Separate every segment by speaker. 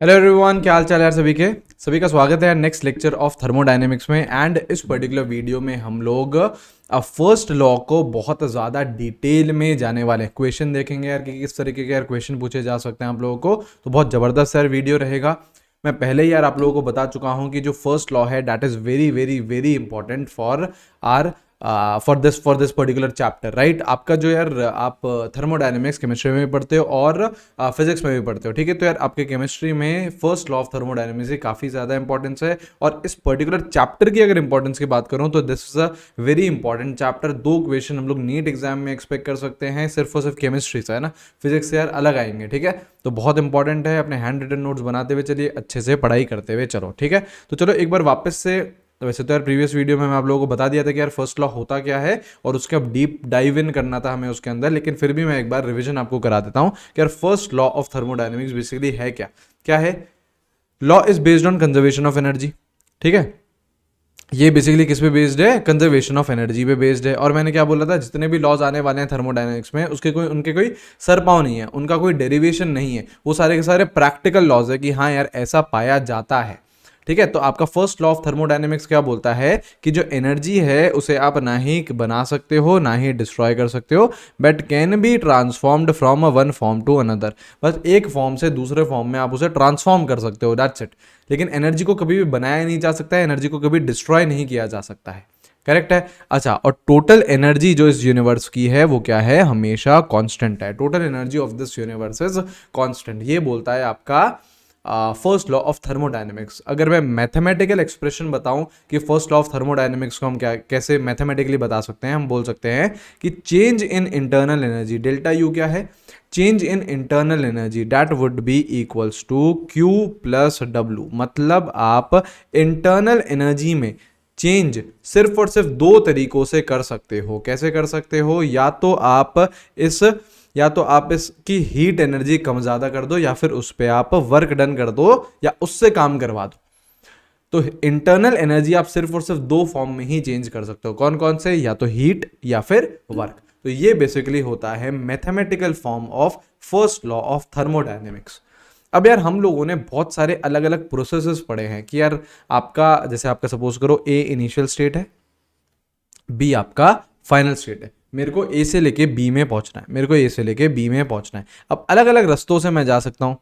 Speaker 1: Hello everyone, क्या हाल चाल है यार सभी का स्वागत है यार नेक्स्ट लेक्चर ऑफ थर्मोडायनेमिक्स में। एंड इस पर्टिकुलर वीडियो में हम लोग फर्स्ट लॉ को बहुत ज़्यादा डिटेल में जाने वाले हैं। क्वेश्चन देखेंगे यार कि किस तरीके के यार क्वेश्चन पूछे जा सकते हैं आप लोगों को, तो बहुत ज़बरदस्त यार वीडियो रहेगा। मैं पहले ही यार आप लोगों को बता चुका हूँ कि जो फर्स्ट लॉ है that is very very very important for this particular chapter, right. आपका जो यार आप थर्मोडायनेमिक्स केमिस्ट्री में भी पढ़ते हो और फिजिक्स में भी पढ़ते हो, ठीक है। तो यार आपके केमिस्ट्री में फर्स्ट लॉ ऑफ थर्मोडायनेमिक्स की काफ़ी ज़्यादा इंपॉर्टेंस है। और इस पर्टिकुलर चैप्टर की अगर इंपॉर्टेंस की बात करूँ तो this is a very important chapter. 2 question हम लोग नीट एग्जाम में एक्सपेक्ट कर सकते हैं सिर्फ और सिर्फ केमिस्ट्री से, है ना। फिजिक्स से यार अलग आएंगे, ठीक है। तो बहुत इंपॉर्टेंट है, अपने हैंड रिटन नोट्स बनाते हुए चलिए, अच्छे से पढ़ाई करते हुए चलो, ठीक है। तो चलो एक बार वापस से, तो वैसे तो यार प्रीवियस वीडियो में मैं आप लोगों को बता दिया था कि यार फर्स्ट लॉ होता क्या है और उसके अब डीप डाइव इन करना था हमें उसके अंदर, लेकिन फिर भी मैं एक बार रिवीजन आपको करा देता हूं कि यार first law of thermodynamics basically है क्या। क्या है? Law is based on conservation of energy, ठीक है। ये बेसिकली किस पे बेस्ड है? कंजर्वेशन ऑफ एनर्जी पे बेस्ड है। और मैंने क्या बोला था, जितने भी लॉज आने वाले हैं थर्मोडायनेमिक्स में उनके कोई सर पाँव नहीं है, उनका कोई डेरिवेशन नहीं है, वो सारे के सारे प्रैक्टिकल लॉज है कि हाँ यार ऐसा पाया जाता है, ठीक है। तो आपका फर्स्ट लॉ ऑफ थर्मोडायनेमिक्स क्या बोलता है कि जो एनर्जी है उसे आप ना ही बना सकते हो ना ही डिस्ट्रॉय कर सकते हो, but can be transformed from one form to another. बस एक फॉर्म से दूसरे फॉर्म में आप उसे ट्रांसफॉर्म कर सकते हो, दैट्स इट। लेकिन एनर्जी को कभी भी बनाया नहीं जा सकता है, एनर्जी को कभी डिस्ट्रॉय नहीं किया जा सकता है, करेक्ट है। अच्छा, और टोटल एनर्जी जो इस यूनिवर्स की है वो क्या है? हमेशा कांस्टेंट है। Total energy of this universe is constant, ये बोलता है आपका फर्स्ट लॉ ऑफ थर्मोडायनेमिक्स। अगर मैं मैथमेटिकल एक्सप्रेशन बताऊं कि फर्स्ट लॉ ऑफ थर्मोडायनेमिक्स को हम क्या कैसे मैथमेटिकली बता सकते हैं, हम बोल सकते हैं कि change in internal energy, delta U क्या है? Change in internal energy that would be equals to Q plus W. मतलब आप इंटरनल एनर्जी में चेंज सिर्फ और सिर्फ 2 तरीकों से कर सकते हो। कैसे कर सकते हो? या तो आप इसकी हीट एनर्जी कम ज़्यादा कर दो, या फिर उस पर आप वर्क डन कर दो, या उससे काम करवा दो। तो इंटरनल एनर्जी आप सिर्फ और सिर्फ 2 फॉर्म में ही चेंज कर सकते हो। कौन कौन से? या तो हीट या फिर वर्क। तो ये बेसिकली होता है mathematical form of first law of thermodynamics. अब यार हम लोगों ने बहुत सारे अलग अलग प्रोसेसेस पढ़े हैं कि यार आपका सपोज करो ए इनिशियल स्टेट है, बी आपका फाइनल स्टेट है। मेरे को ए से लेके बी में पहुंचना है, मेरे को ए से लेके बी में पहुंचना है। अब अलग अलग रास्तों से मैं जा सकता हूं,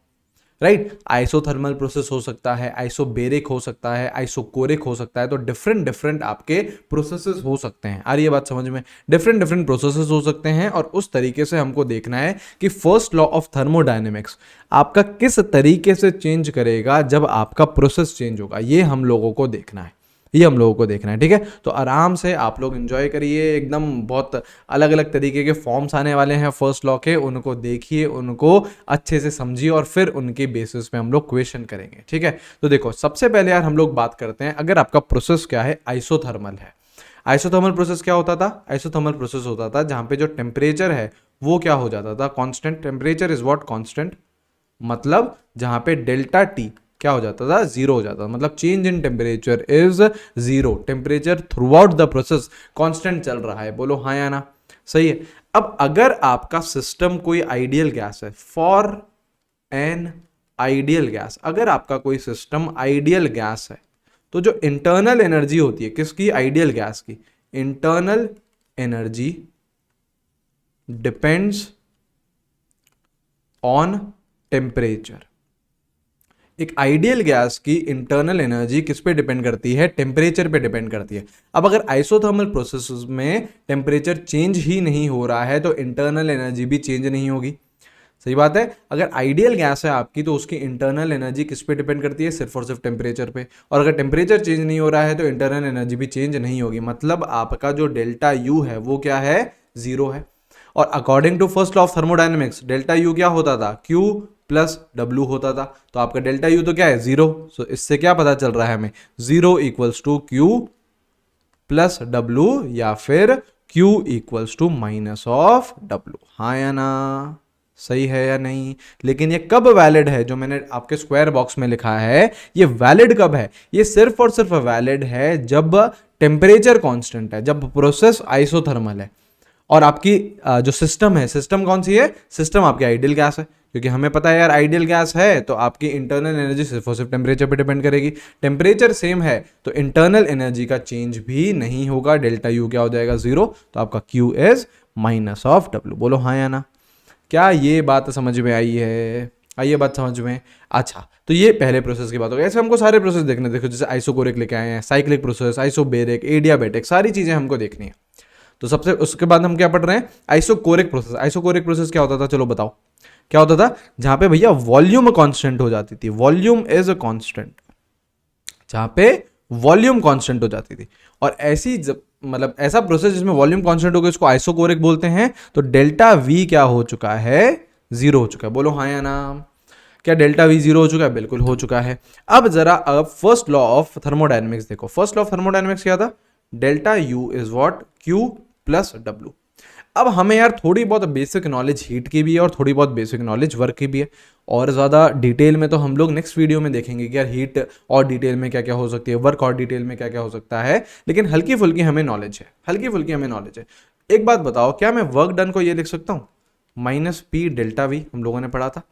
Speaker 1: राइट। आइसोथर्मल प्रोसेस हो सकता है, आइसोबेरिक हो सकता है, आइसोकोरिक हो सकता है। तो डिफरेंट डिफरेंट आपके प्रोसेसेस हो सकते हैं। आ रही है बात समझ में? डिफरेंट डिफरेंट प्रोसेसेस हो सकते हैं और उस तरीके से हमको देखना है कि फर्स्ट लॉ ऑफ थर्मोडायनेमिक्स आपका किस तरीके से चेंज करेगा जब आपका प्रोसेस चेंज होगा। ये हम लोगों को देखना है, ठीक है। तो आराम से आप लोग एंजॉय करिए, एकदम बहुत अलग अलग तरीके के फॉर्म्स आने वाले हैं फर्स्ट लॉ के, उनको देखिए, उनको अच्छे से समझिए और फिर उनके बेसिस पे हम लोग क्वेश्चन करेंगे, ठीक है। तो देखो, सबसे पहले यार हम लोग बात करते हैं, अगर आपका प्रोसेस क्या है? आइसोथर्मल है। आइसोथर्मल प्रोसेस क्या होता था? आइसोथर्मल प्रोसेस होता था जहां पे जो टेम्परेचर है वो क्या हो जाता था? Constant. Temperature is what? Constant. मतलब जहां पे डेल्टा टी क्या हो जाता था? 0 हो जाता था। मतलब change in temperature is 0। Temperature through out the process constant चल रहा है। बोलो हाँ या ना? सही है। अब अगर आपका सिस्टम कोई आइडियल गैस है, फॉर एन आइडियल गैस, अगर आपका कोई सिस्टम आइडियल गैस है, तो जो इंटरनल एनर्जी होती है किसकी? आइडियल गैस की। Internal energy depends on temperature. एक आइडियल गैस की इंटरनल एनर्जी किस पे डिपेंड करती है? टेम्परेचर पे डिपेंड करती है। अब अगर आइसोथर्मल प्रोसेसेस में टेम्परेचर चेंज ही नहीं हो रहा है तो इंटरनल एनर्जी भी चेंज नहीं होगी। सही बात है। अगर आइडियल गैस है आपकी तो उसकी इंटरनल एनर्जी किस पे डिपेंड करती है? सिर्फ और सिर्फ टेम्परेचर पे। और अगर टेम्परेचर चेंज नहीं हो रहा है तो इंटरनल एनर्जी भी चेंज नहीं होगी। मतलब आपका जो डेल्टा यू है वो क्या है? 0 है। और according to first law of thermodynamics delta U क्या होता था? क्यू प्लस डब्ल्यू होता था। तो आपका डेल्टा यू तो क्या है? 0। सो इससे क्या पता चल रहा है हमें? 0 equals to Q plus W, या फिर Q equals to minus of W. हाँ या ना? सही है या नहीं? लेकिन ये कब वैलिड है? जो मैंने आपके स्क्वायर बॉक्स में लिखा है, ये वैलिड कब है? ये सिर्फ और सिर्फ वैलिड है जब टेम्परेचर कांस्टेंट है, जब प्रोसेस आइसोथर्मल है और आपकी जो सिस्टम है, सिस्टम कौन सी है? सिस्टम आपकी आइडियल गैस है। क्योंकि हमें पता है यार आइडियल गैस है तो आपकी इंटरनल एनर्जी सिर्फ और सिर्फ टेम्परेचर पे डिपेंड करेगी। टेम्परेचर सेम है तो इंटरनल एनर्जी का चेंज भी नहीं होगा, डेल्टा यू क्या हो जाएगा 0, तो आपका Q is minus of W। बोलो हाँ या ना। क्या ये बात समझ में आई है? आई ये बात समझ में? अच्छा, तो ये पहले प्रोसेस की बात हो गई। ऐसे हमको सारे प्रोसेस देखने, देखो जैसे आइसोकोरिक लेके आए हैं, साइक्लिक प्रोसेस, आइसोबेरिक, एडियाबेटिक, सारी चीजें हमको देखनी है। तो सबसे उसके बाद हम क्या पढ़ रहे हैं? Isochoric process. आइसोकोरिक प्रोसेस क्या होता था, चलो बताओ क्या होता था? जहां पे भैया वॉल्यूम कांस्टेंट हो जाती थी, वॉल्यूम इज अ कांस्टेंट, जहां पे वॉल्यूम कांस्टेंट हो जाती थी। और ऐसी मतलब ऐसा प्रोसेस जिसमें वॉल्यूम कांस्टेंट हो गया उसको आइसोकोरिक बोलते हैं। तो डेल्टा वी क्या हो चुका है? 0 हो चुका है। बोलो हाँ या ना। क्या डेल्टा वी 0 हो चुका है? बिल्कुल हो चुका है। अब जरा अब फर्स्ट लॉ ऑफ थर्मोडायनेमिक्स देखो। फर्स्ट लॉ ऑफ थर्मोडायनेमिक्स क्या था? Delta U is what? Q plus W. अब हमें यार थोड़ी बहुत बेसिक नॉलेज हीट की भी है और थोड़ी बहुत बेसिक नॉलेज वर्क की भी है, और ज़्यादा डिटेल में तो हम लोग नेक्स्ट वीडियो में देखेंगे कि यार हीट और डिटेल में क्या क्या हो सकती है, वर्क और डिटेल में क्या क्या हो सकता है, लेकिन हल्की फुल्की हमें नॉलेज है, हल्की फुल्की हमें नॉलेज है। एक बात बताओ, क्या मैं वर्क डन को ये लिख सकता हूँ? माइनस पी डेल्टा वी, हम लोगों ने पढ़ा था,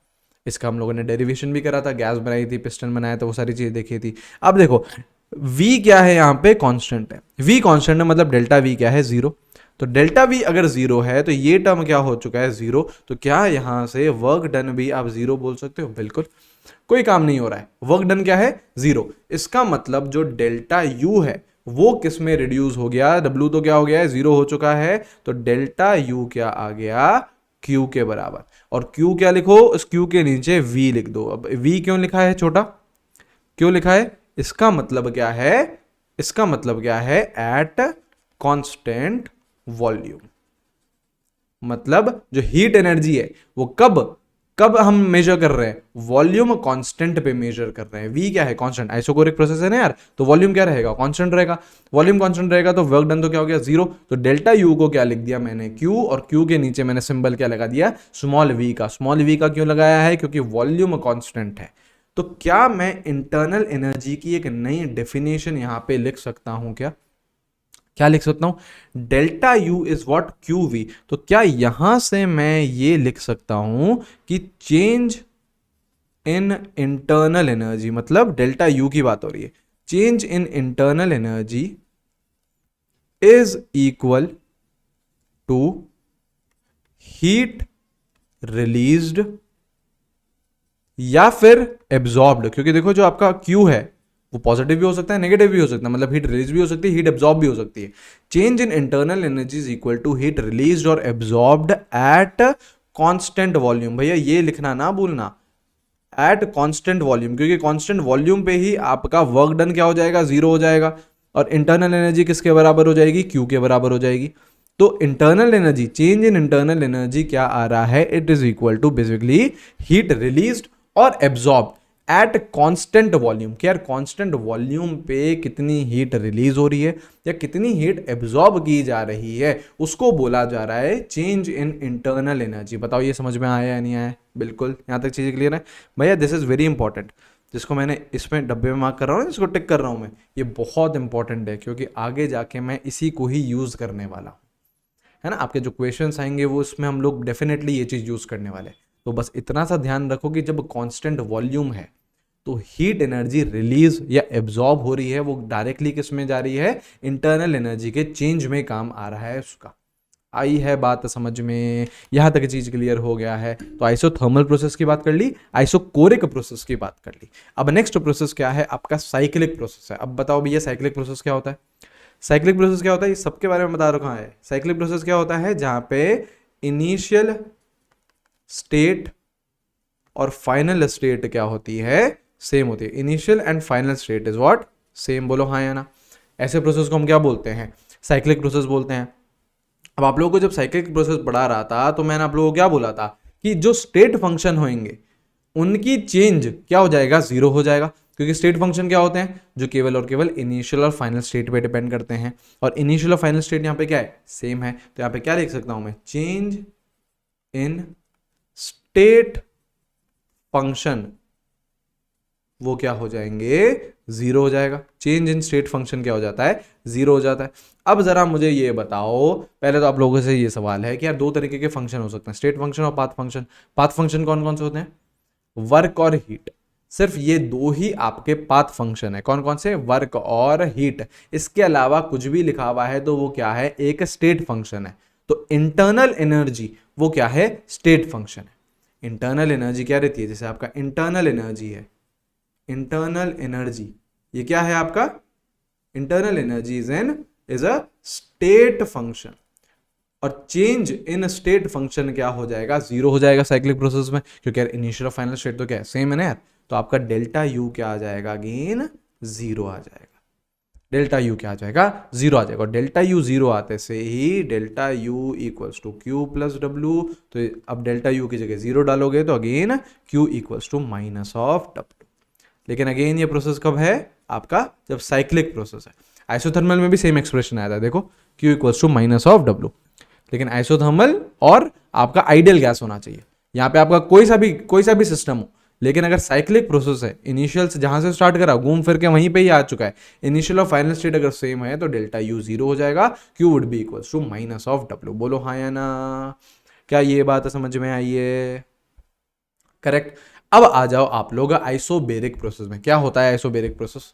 Speaker 1: इसका हम लोगों ने डेरिवेशन भी करा था, गैस बनाई थी, पिस्टन बनाया था, वो सारी चीज़ें देखी थी। अब देखो v क्या है, यहाँ पे कांस्टेंट है, v कांस्टेंट है मतलब डेल्टा v क्या है? 0। तो डेल्टा v अगर 0 है तो ये टर्म क्या हो चुका है? 0। तो क्या यहां से वर्क डन भी आप 0 बोल सकते हो? बिल्कुल, कोई काम नहीं हो रहा है, वर्क डन क्या है? 0। इसका मतलब जो डेल्टा u है वो किस में रिड्यूस हो गया? w तो क्या हो गया है? 0 हो चुका है। तो डेल्टा u क्या आ गया? q के बराबर। और q क्या लिखो? इस q के नीचे v लिख दो। अब v क्यों लिखा है छोटा? क्यों लिखा है? इसका मतलब क्या है? इसका मतलब क्या है? Eight constant volume. मतलब जो हीट एनर्जी है वो कब कब हम मेजर कर रहे हैं? वॉल्यूम कांस्टेंट पे मेजर कर रहे हैं। वी क्या है? कांस्टेंट। आइसोकोरिक प्रोसेस है ना यार, तो वॉल्यूम क्या रहेगा? कांस्टेंट रहेगा। वॉल्यूम कांस्टेंट रहेगा तो वर्क डन तो क्या हो गया? 0। तो डेल्टा यू को क्या लिख दिया मैंने? क्यू, और क्यू के नीचे मैंने सिंबल क्या लगा दिया? स्मॉल वी का। स्मॉल वी का क्यों लगाया है? क्योंकि वॉल्यूम कांस्टेंट है। तो क्या मैं इंटरनल एनर्जी की एक नई डेफिनेशन यहां पे लिख सकता हूं? क्या क्या लिख सकता हूं? Delta U is what? Q V. तो क्या यहां से मैं ये लिख सकता हूं कि चेंज इन इंटरनल एनर्जी, मतलब डेल्टा यू की बात हो रही है, change in internal energy is equal to heat released या फिर एब्जॉर्ब्ड। क्योंकि देखो जो आपका Q है वो पॉजिटिव भी हो सकता है, नेगेटिव भी हो सकता है, मतलब हीट रिलीज भी हो सकती है, हीट एब्जॉर्ब भी हो सकती है। Change in internal energy is equal to heat released और एब्जॉर्ब्ड एट कांस्टेंट वॉल्यूम। भैया ये लिखना ना भूलना, एट कांस्टेंट वॉल्यूम, क्योंकि कांस्टेंट वॉल्यूम पे ही आपका वर्क डन क्या हो जाएगा? 0 हो जाएगा। और इंटरनल एनर्जी किसके बराबर हो जाएगी? Q के बराबर हो जाएगी। तो internal energy, change in internal energy क्या आ रहा है? It is equal to basically heat released और एब्जॉर्ब एट कांस्टेंट वॉल्यूम। क्या यार कांस्टेंट वॉल्यूम पे कितनी हीट रिलीज हो रही है या कितनी हीट एब्जॉर्ब की जा रही है, उसको बोला जा रहा है चेंज इन इंटरनल एनर्जी। बताओ ये समझ में आया या नहीं आया? बिल्कुल, यहां तक चीजें क्लियर है भैया? दिस इज वेरी इंपॉर्टेंट, जिसको मैंने इसमें डब्बे में मार्क कर रहा हूँ, जिसको टिक कर रहा हूँ मैं, ये बहुत इंपॉर्टेंट है क्योंकि आगे जाके मैं इसी को ही यूज करने वाला हूँ, है ना। आपके जो क्वेश्चंस आएंगे वो इसमें हम लोग डेफिनेटली ये चीज यूज करने वाले हैं। तो बस इतना सा ध्यान रखो कि जब कांस्टेंट वॉल्यूम है तो हीट एनर्जी रिलीज या एब्जॉर्ब हो रही है, वो डायरेक्टली किस में जा रही है? इंटरनल एनर्जी के चेंज में काम आ रहा है उसका। आई है बात समझ में? यहां तक चीज क्लियर हो गया है। तो आइसोथर्मल प्रोसेस की बात कर ली, आइसोकोरिक प्रोसेस की बात कर ली। अब नेक्स्ट प्रोसेस क्या है? आपका साइक्लिक प्रोसेस है। अब बताओ भैया साइक्लिक प्रोसेस क्या होता है? साइक्लिक प्रोसेस क्या होता है? ये सबके बारे में बता रखा है। साइक्लिक प्रोसेस क्या होता है? जहां पे इनिशियल स्टेट और फाइनल स्टेट क्या होती है? सेम होती है। Initial and final state is what? Same. बोलो हाँ या ना। ऐसे प्रोसेस को हम क्या बोलते हैं? साइक्लिक प्रोसेस बोलते हैं। अब आप लोगों को जब साइक्लिक प्रोसेस पढ़ा रहा था तो मैंने आप लोगों को क्या बोला था कि जो स्टेट फंक्शन होंगे उनकी चेंज क्या हो जाएगा? 0 हो जाएगा। क्योंकि स्टेट फंक्शन क्या होते हैं? जो केवल और केवल इनिशियल और फाइनल स्टेट पे डिपेंड करते हैं, और इनिशियल और फाइनल स्टेट यहाँ पे क्या है? सेम है। तो यहाँ पे क्या लिख सकता हूं मैं? चेंज इन स्टेट फंक्शन वो क्या हो जाएंगे, जीरो हो जाएगा। चेंज इन स्टेट फंक्शन क्या हो जाता है, जीरो हो जाता है। अब जरा मुझे ये बताओ, पहले तो आप लोगों से ये सवाल है कि यार दो तरीके के फंक्शन हो सकते हैं, स्टेट फंक्शन और पाथ फंक्शन। पाथ फंक्शन कौन कौन से होते हैं, वर्क और हीट। सिर्फ ये दो ही आपके पाथ फंक्शन है। कौन कौन से, वर्क और हीट। इसके अलावा कुछ भी लिखा हुआ है तो वो क्या है, एक स्टेट फंक्शन है। तो इंटरनल एनर्जी वो क्या है, स्टेट फंक्शन है। इंटरनल एनर्जी क्या रहती है, जैसे आपका इंटरनल एनर्जी है, इंटरनल एनर्जी ये क्या है आपका, internal energy is a state function. और चेंज इन स्टेट फंक्शन क्या हो जाएगा, जीरो हो जाएगा साइक्लिक प्रोसेस में, क्योंकि यार इनिशियल और फाइनल स्टेट तो क्या है, सेम है ना यार। तो आपका डेल्टा यू क्या आ जाएगा, अगेन जीरो आ जाएगा। डेल्टा यू क्या आ जाएगा, जीरो आ जाएगा। और डेल्टा यू जीरो आते से ही delta U equals to Q plus W. तो अब डेल्टा यू की जगह जीरो डालोगे तो again Q equals to minus of W. लेकिन अगेन ये प्रोसेस कब है आपका, जब साइक्लिक प्रोसेस है। आइसोथर्मल में भी सेम एक्सप्रेशन आया था, देखो Q equals to minus of W. लेकिन आइसोथर्मल और आपका आइडियल गैस होना चाहिए। यहाँ पे आपका कोई सा भी सिस्टम हो, लेकिन अगर साइक्लिक प्रोसेस है, इनिशियल से जहां से स्टार्ट करा घूम फिर के वहीं पे ही आ चुका है, इनिशियल और फाइनल स्टेट अगर सेम है तो डेल्टा यू जीरो हो जाएगा, Q would be equals to minus of W. बोलो हाँ या ना, क्या ये बात समझ में आई है, करेक्ट। अब आ जाओ आप लोग आइसोबेरिक प्रोसेस में। क्या होता है आइसोबेरिक प्रोसेस,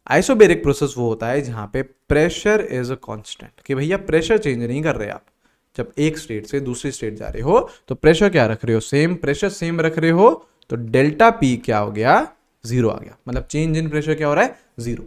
Speaker 1: आइसोबेरिक प्रोसेस वो होता है जहां पे प्रेशर इज कांस्टेंट, कि भैया प्रेशर चेंज नहीं कर रहे आप। जब एक स्टेट से दूसरी स्टेट जा रहे हो तो प्रेशर क्या रख रहे हो, सेम प्रेशर सेम रख रहे हो, तो डेल्टा पी क्या हो गया, जीरो आ गया। मतलब चेंज इन प्रेशर क्या हो रहा है, जीरो।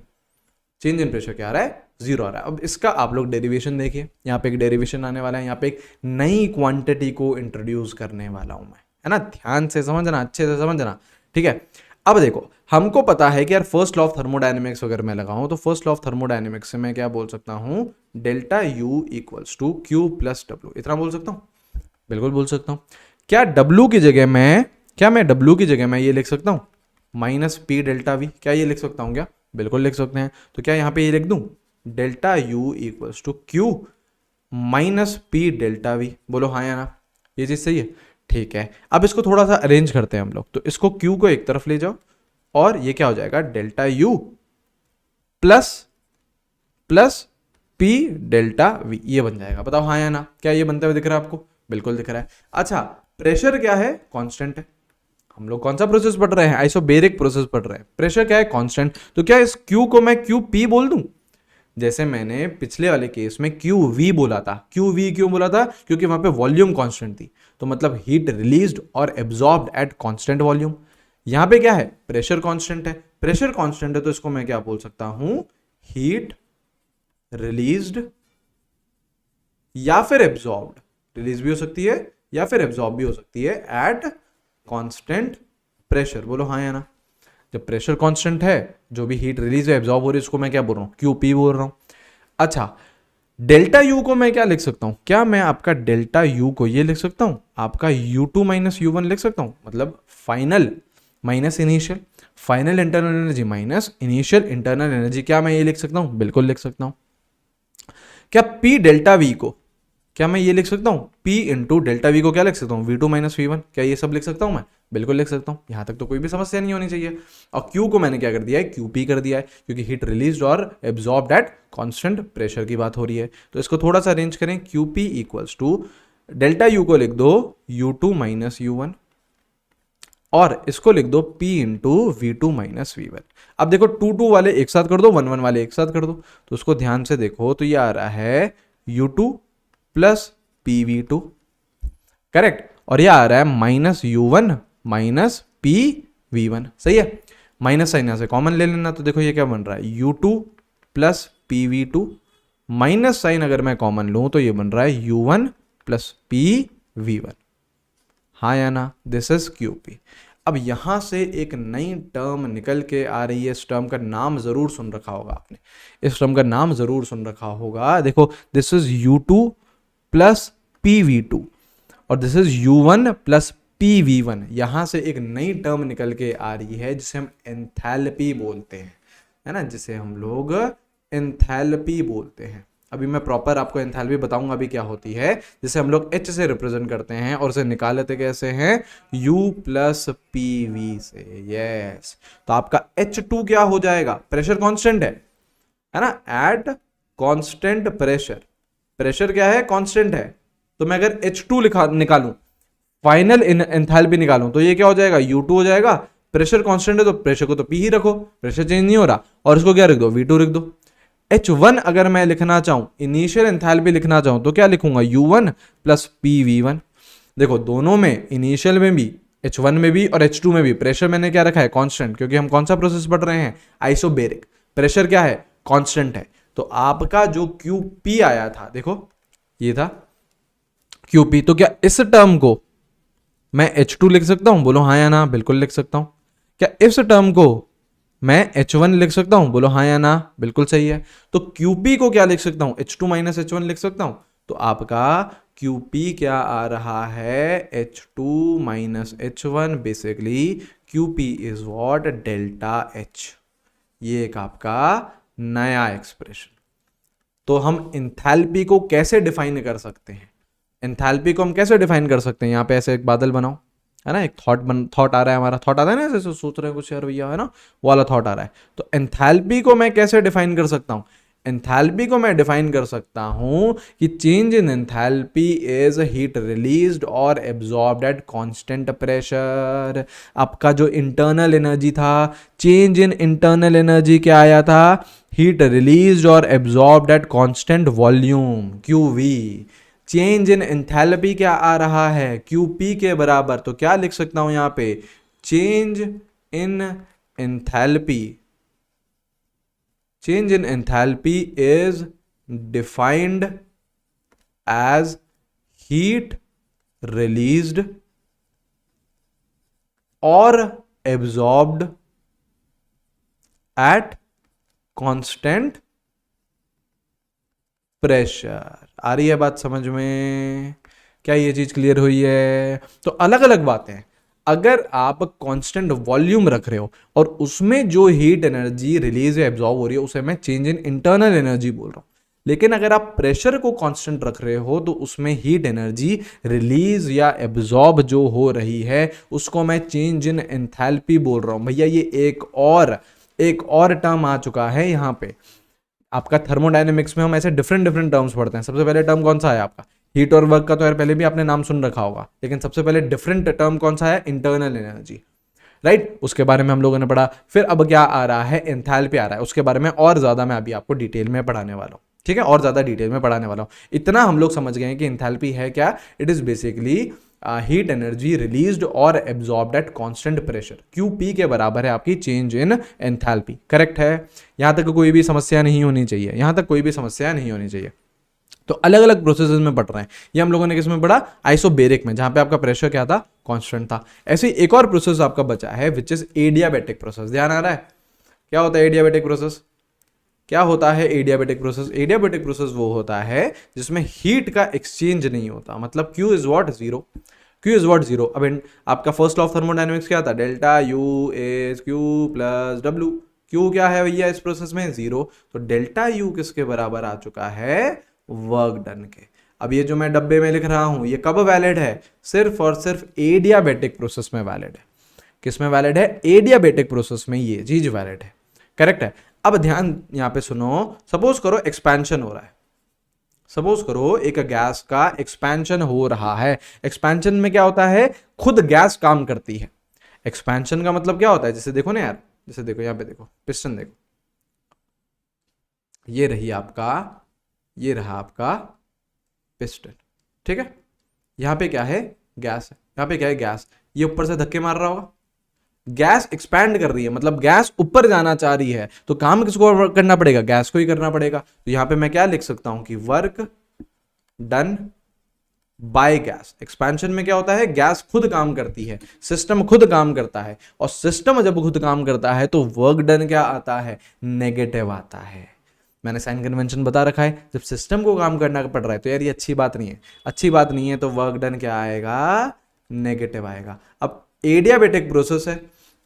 Speaker 1: चेंज इन प्रेशर क्या आ रहा है, जीरो आ रहा है। अब इसका आप लोग डेरिवेशन देखिए, यहाँ पे एक डेरिवेशन आने वाला है, यहाँ पे एक नई क्वांटिटी को इंट्रोड्यूस करने वाला हूं मैं, है ना। ध्यान से समझना, अच्छे से समझना, ठीक है। अब देखो हमको पता है कि यार फर्स्ट लॉ ऑफ थर्मोडायनेमिक्स अगर मैं लगाऊं तो फर्स्ट लॉ ऑफ थर्मोडायनेमिक्स से मैं क्या बोल सकता हूं, delta U equals to Q plus W. इतना बोल सकता हूं, बिल्कुल बोल सकता हूं। क्या डब्ल्यू की जगह मैं, क्या मैं डब्ल्यू की जगह मैं ये लिख सकता हूं, माइनस पी डेल्टा वी। क्या ये लिख सकता हूं क्या, बिल्कुल लिख सकते हैं। तो क्या यहाँ पे ये लिख दूं, delta U equals to Q minus P delta V. बोलो हाँ या ना, ये चीज सही है, ठीक है। अब इसको थोड़ा सा अरेंज करते हैं हम लोग। तो इसको क्यू को एक तरफ ले जाओ और ये क्या हो जाएगा, delta U plus plus P delta we, ये बन जाएगा। बताओ हाँ या ना, क्या ये बनते हुए दिख रहा है आपको, बिल्कुल दिख रहा है। अच्छा प्रेशर क्या है, कांस्टेंट है। हम लोग कौन सा प्रोसेस पढ़ रहे हैं, आइसोबेरिक प्रोसेस पढ़ रहे हैं। प्रेशर क्या है, कांस्टेंट। तो क्या इस क्यू को मैं क्यू पी बोल दूं, जैसे मैंने पिछले वाले केस में क्यू वी बोला था। क्यू वी क्यों बोला था, क्योंकि वहां पे वॉल्यूम कांस्टेंट थी, तो मतलब हीट रिलीज्ड और एब्जॉर्ब्ड एट कांस्टेंट वॉल्यूम। यहां पे क्या है, प्रेशर कांस्टेंट है। प्रेशर कांस्टेंट है तो इसको मैं क्या बोल सकता हूं, हीट रिलीज्ड या फिर एब्जॉर्ब्ड। रिलीज भी हो सकती है या फिर एब्जॉर्ब भी हो सकती है एट कांस्टेंट प्रेशर। बोलो हाँ या ना। जब प्रेशर कांस्टेंट है, जो भी हीट रिलीज है एब्जॉर्ब हो रही है, उसको मैं क्या बोल रहा हूँ, क्यू पी बोल रहा हूँ। अच्छा डेल्टा यू को मैं क्या लिख सकता हूँ, क्या मैं आपका डेल्टा यू को ये लिख सकता हूँ, आपका U two minus U one लिख सकता हूँ। मतलब final minus initial, final internal energy minus initial internal energy. क्या मैं ये लिख सकता हूँ, बिल्कुल लिख सकता हूँ। क्या पी डेल्टा वी को, क्या मैं ये लिख सकता हूँ, P इंटू डेल्टा वी को क्या लिख सकता हूँ, V2 माइनस V1। क्या ये सब लिख सकता हूँ मैं, बिल्कुल लिख सकता हूँ। यहाँ तक तो कोई भी समस्या नहीं होनी चाहिए। और Q को मैंने क्या कर दिया है, QP कर दिया है, क्योंकि हीट रिलीज और एब्जॉर्ब्ड एट कांस्टेंट प्रेशर की बात हो रही है। तो इसको थोड़ा सा अरेंज करें, QP equals to delta U को लिख दो U2 माइनस U1 और इसको लिख दो P into V2 minus V1। अब देखो 2 वाले एक साथ कर दो, 1 वाले एक साथ कर दो। तो उसको ध्यान से देखो, तो ये आ रहा है U2 प्लस PV2, करेक्ट। और ये आ रहा है माइनस U1 माइनस PV1, सही है। माइनस साइन यहां से कॉमन ले लेना, तो देखो ये क्या बन रहा है, U2 plus PV2 minus sign अगर मैं कॉमन लूं तो ये बन रहा है U1 प्लस PV1। हाँ या ना, दिस इज QP। अब यहां से एक नई टर्म निकल के आ रही है। इस टर्म का नाम जरूर सुन रखा होगा आपने, इस टर्म का नाम जरूर सुन रखा होगा। देखो this is U2 plus PV2 और this is U1 plus PV1। यहां से एक नई टर्म निकल के आ रही है जिसे हम एंथैल्पी बोलते हैं, है ना, जिसे हम लोग एंथैल्पी बोलते हैं। अभी मैं प्रॉपर आपको एंथैल्पी बताऊंगा अभी क्या होती है, जिसे हम लोग H से रिप्रेजेंट करते हैं और उसे निकाल लेते कैसे हैं, U प्लस PV से। यस, तो आपका H2 क्या हो जाएगा, प्रेशर कांस्टेंट है ना, एट कांस्टेंट प्रेशर, प्रेशर क्या है, कांस्टेंट है, तो मैं अगर H2 निकालूं, फाइनल एंथैल्पी निकालूं, तो ये क्या हो जाएगा, U2 हो जाएगा। प्रेशर कांस्टेंट है तो प्रेशर को तो P ही रखो, प्रेशर चेंज नहीं हो रहा, और इसको क्या रख दो, V2 रख दो। H1 अगर मैं लिखना चाहूं, इनिशियल एंथैल्पी लिखना चाहूं, तो क्या लिखूंगा, U1 प्लस PV1। देखो दोनों में, इनिशियल में भी, H1 में भी और H2 में भी प्रेशर मैंने क्या रखा है, कांस्टेंट, क्योंकि हम कौन सा प्रोसेस पढ़ रहे हैं, आइसोबेरिक, प्रेशर क्या है, कांस्टेंट है। तो आपका जो QP आया था, देखो ये था QP, तो क्या इस टर्म को मैं H2 लिख सकता हूं, बोलो हाँ या ना, बिल्कुल लिख सकता हूं। क्या इस टर्म को मैं H1 लिख सकता हूं, बोलो हाँ या ना, बिल्कुल सही है। तो QP को क्या लिख सकता हूं, H2 माइनस H1 लिख सकता हूं। तो आपका QP क्या आ रहा है, H2 minus H1, basically QP is what, delta H। ये एक आपका नया एक्सप्रेशन। तो हम एंथैल्पी को कैसे डिफाइन कर सकते हैं, एंथैल्पी को हम कैसे डिफाइन कर सकते हैं, यहाँ पे ऐसे एक बादल बनाओ, है ना, एक थॉट आ रहा है, हमारा थॉट आता है ना, जैसे सोच रहे हैं कुछ यार भैया, है ना, वो वाला थॉट आ रहा है। तो एंथैल्पी को मैं कैसे डिफाइन कर सकता हूँ, एंथैल्पी को मैं डिफाइन कर सकता हूं कि change in enthalpy is heat released और एब्जॉर्ब्ड एट कांस्टेंट प्रेशर। आपका जो इंटरनल एनर्जी था, चेंज इन इंटरनल एनर्जी क्या आया था, हीट रिलीज्ड और absorbed at constant volume, QV। Change in enthalpy क्या आ रहा है, QP के बराबर। तो क्या लिख सकता हूं यहां पे, change in enthalpy, change in enthalpy is defined as heat released और एब्जॉर्ब्ड एट कांस्टेंट प्रेशर। आ रही है बात समझ में, क्या ये चीज क्लियर हुई है। तो अलग अलग बातें हैं, अगर आप कांस्टेंट वॉल्यूम रख रहे हो और उसमें जो हीट एनर्जी रिलीज या एब्जॉर्ब हो रही है, उसे मैं चेंज इन इंटरनल एनर्जी बोल रहा हूं। लेकिन अगर आप प्रेशर को कांस्टेंट रख रहे हो, तो उसमें हीट एनर्जी रिलीज या एब्जॉर्ब जो हो रही है, उसको मैं चेंज इन एंथैल्पी बोल रहा हूं। भैया ये एक और टर्म आ चुका है यहाँ पे। आपका थर्मोडायनेमिक्स में हम ऐसे डिफरेंट डिफरेंट टर्म्स पढ़ते हैं। सबसे पहले टर्म कौन सा है आपका, हीट और वर्क का तो यार पहले भी आपने नाम सुन रखा होगा, लेकिन सबसे पहले डिफरेंट टर्म कौन सा है, इंटरनल एनर्जी, राइट। उसके बारे में हम लोगों ने पढ़ा। फिर अब क्या आ रहा है, एंथैल्पी आ रहा है। उसके बारे में और ज्यादा मैं अभी आपको डिटेल में पढ़ाने वाला हूँ, ठीक है, और ज्यादा डिटेल में पढ़ाने वाला हूँ। इतना हम लोग समझ गए हैं कि एंथैल्पी है क्या, it is basically heat energy released और absorbed at constant pressure. QP के बराबर है आपकी चेंज इन एंथैल्पी। करेक्ट है, यहां तक कोई भी समस्या नहीं होनी चाहिए, यहां तक कोई भी समस्या नहीं होनी चाहिए। तो अलग अलग प्रोसेसेस में पढ़ रहे हैं। ये हम लोगों ने किस में पढ़ा, आइसोबेरिक में, जहां पे आपका प्रेशर क्या था, कांस्टेंट था। ऐसे ही एक और प्रोसेस आपका बचा है, विच इज एडियाबैटिक प्रोसेस। ध्यान आ रहा है, क्या होता है एडियाबैटिक प्रोसेस, क्या होता है एडियाबैटिक प्रोसेस। एडियाबैटिक प्रोसेस वो होता है जिसमें हीट का एक्सचेंज नहीं होता, मतलब Q is what, zero, Q is what, zero. अब आपका फर्स्ट लॉ ऑफ थर्मोडायनेमिक्स क्या था, delta U is Q plus W। Q क्या है भैया इस प्रोसेस में, जीरो। तो डेल्टा U किसके बराबर आ चुका है, वर्क डन के। अब ये जो मैं डब्बे में लिख रहा हूं, ये कब वैलिड है, सिर्फ और सिर्फ एडियाबैटिक प्रोसेस में वैलिड है। किस में वैलिड है, एडियाबैटिक प्रोसेस में ये चीज वैलिड है। करेक्ट है। अब ध्यान यहां पे सुनो, सपोज करो एक्सपेंशन हो रहा है, सपोज करो एक गैस का एक्सपेंशन हो रहा है। एक्सपेंशन में क्या होता है, खुद गैस काम करती है। एक्सपेंशन का मतलब क्या होता है, जैसे देखो ना यार, जैसे देखो यहां पे देखो, पिस्टन देखो, ये रहा आपका पिस्टन, ठीक है। यहां पे क्या है, गैस है, यहां पे क्या है, गैस। ये ऊपर से धक्के मार रहा होगा, गैस एक्सपैंड कर रही है, मतलब गैस ऊपर जाना चाह रही है, तो काम किसको करना पड़ेगा, गैस को ही करना पड़ेगा। तो यहां पे मैं क्या लिख सकता हूं कि work done by gas. Expansion में क्या होता है, गैस खुद काम करती है, सिस्टम खुद काम करता है, और सिस्टम जब खुद काम करता है तो वर्क डन क्या आता है, नेगेटिव आता है। मैंने साइन कन्वेंशन बता रखा है, जब सिस्टम को काम करना पड़ रहा है तो यार ये अच्छी बात नहीं है, अच्छी बात नहीं है, तो वर्क डन क्या आएगा, नेगेटिव आएगा। अब एडियाबैटिक प्रोसेस है,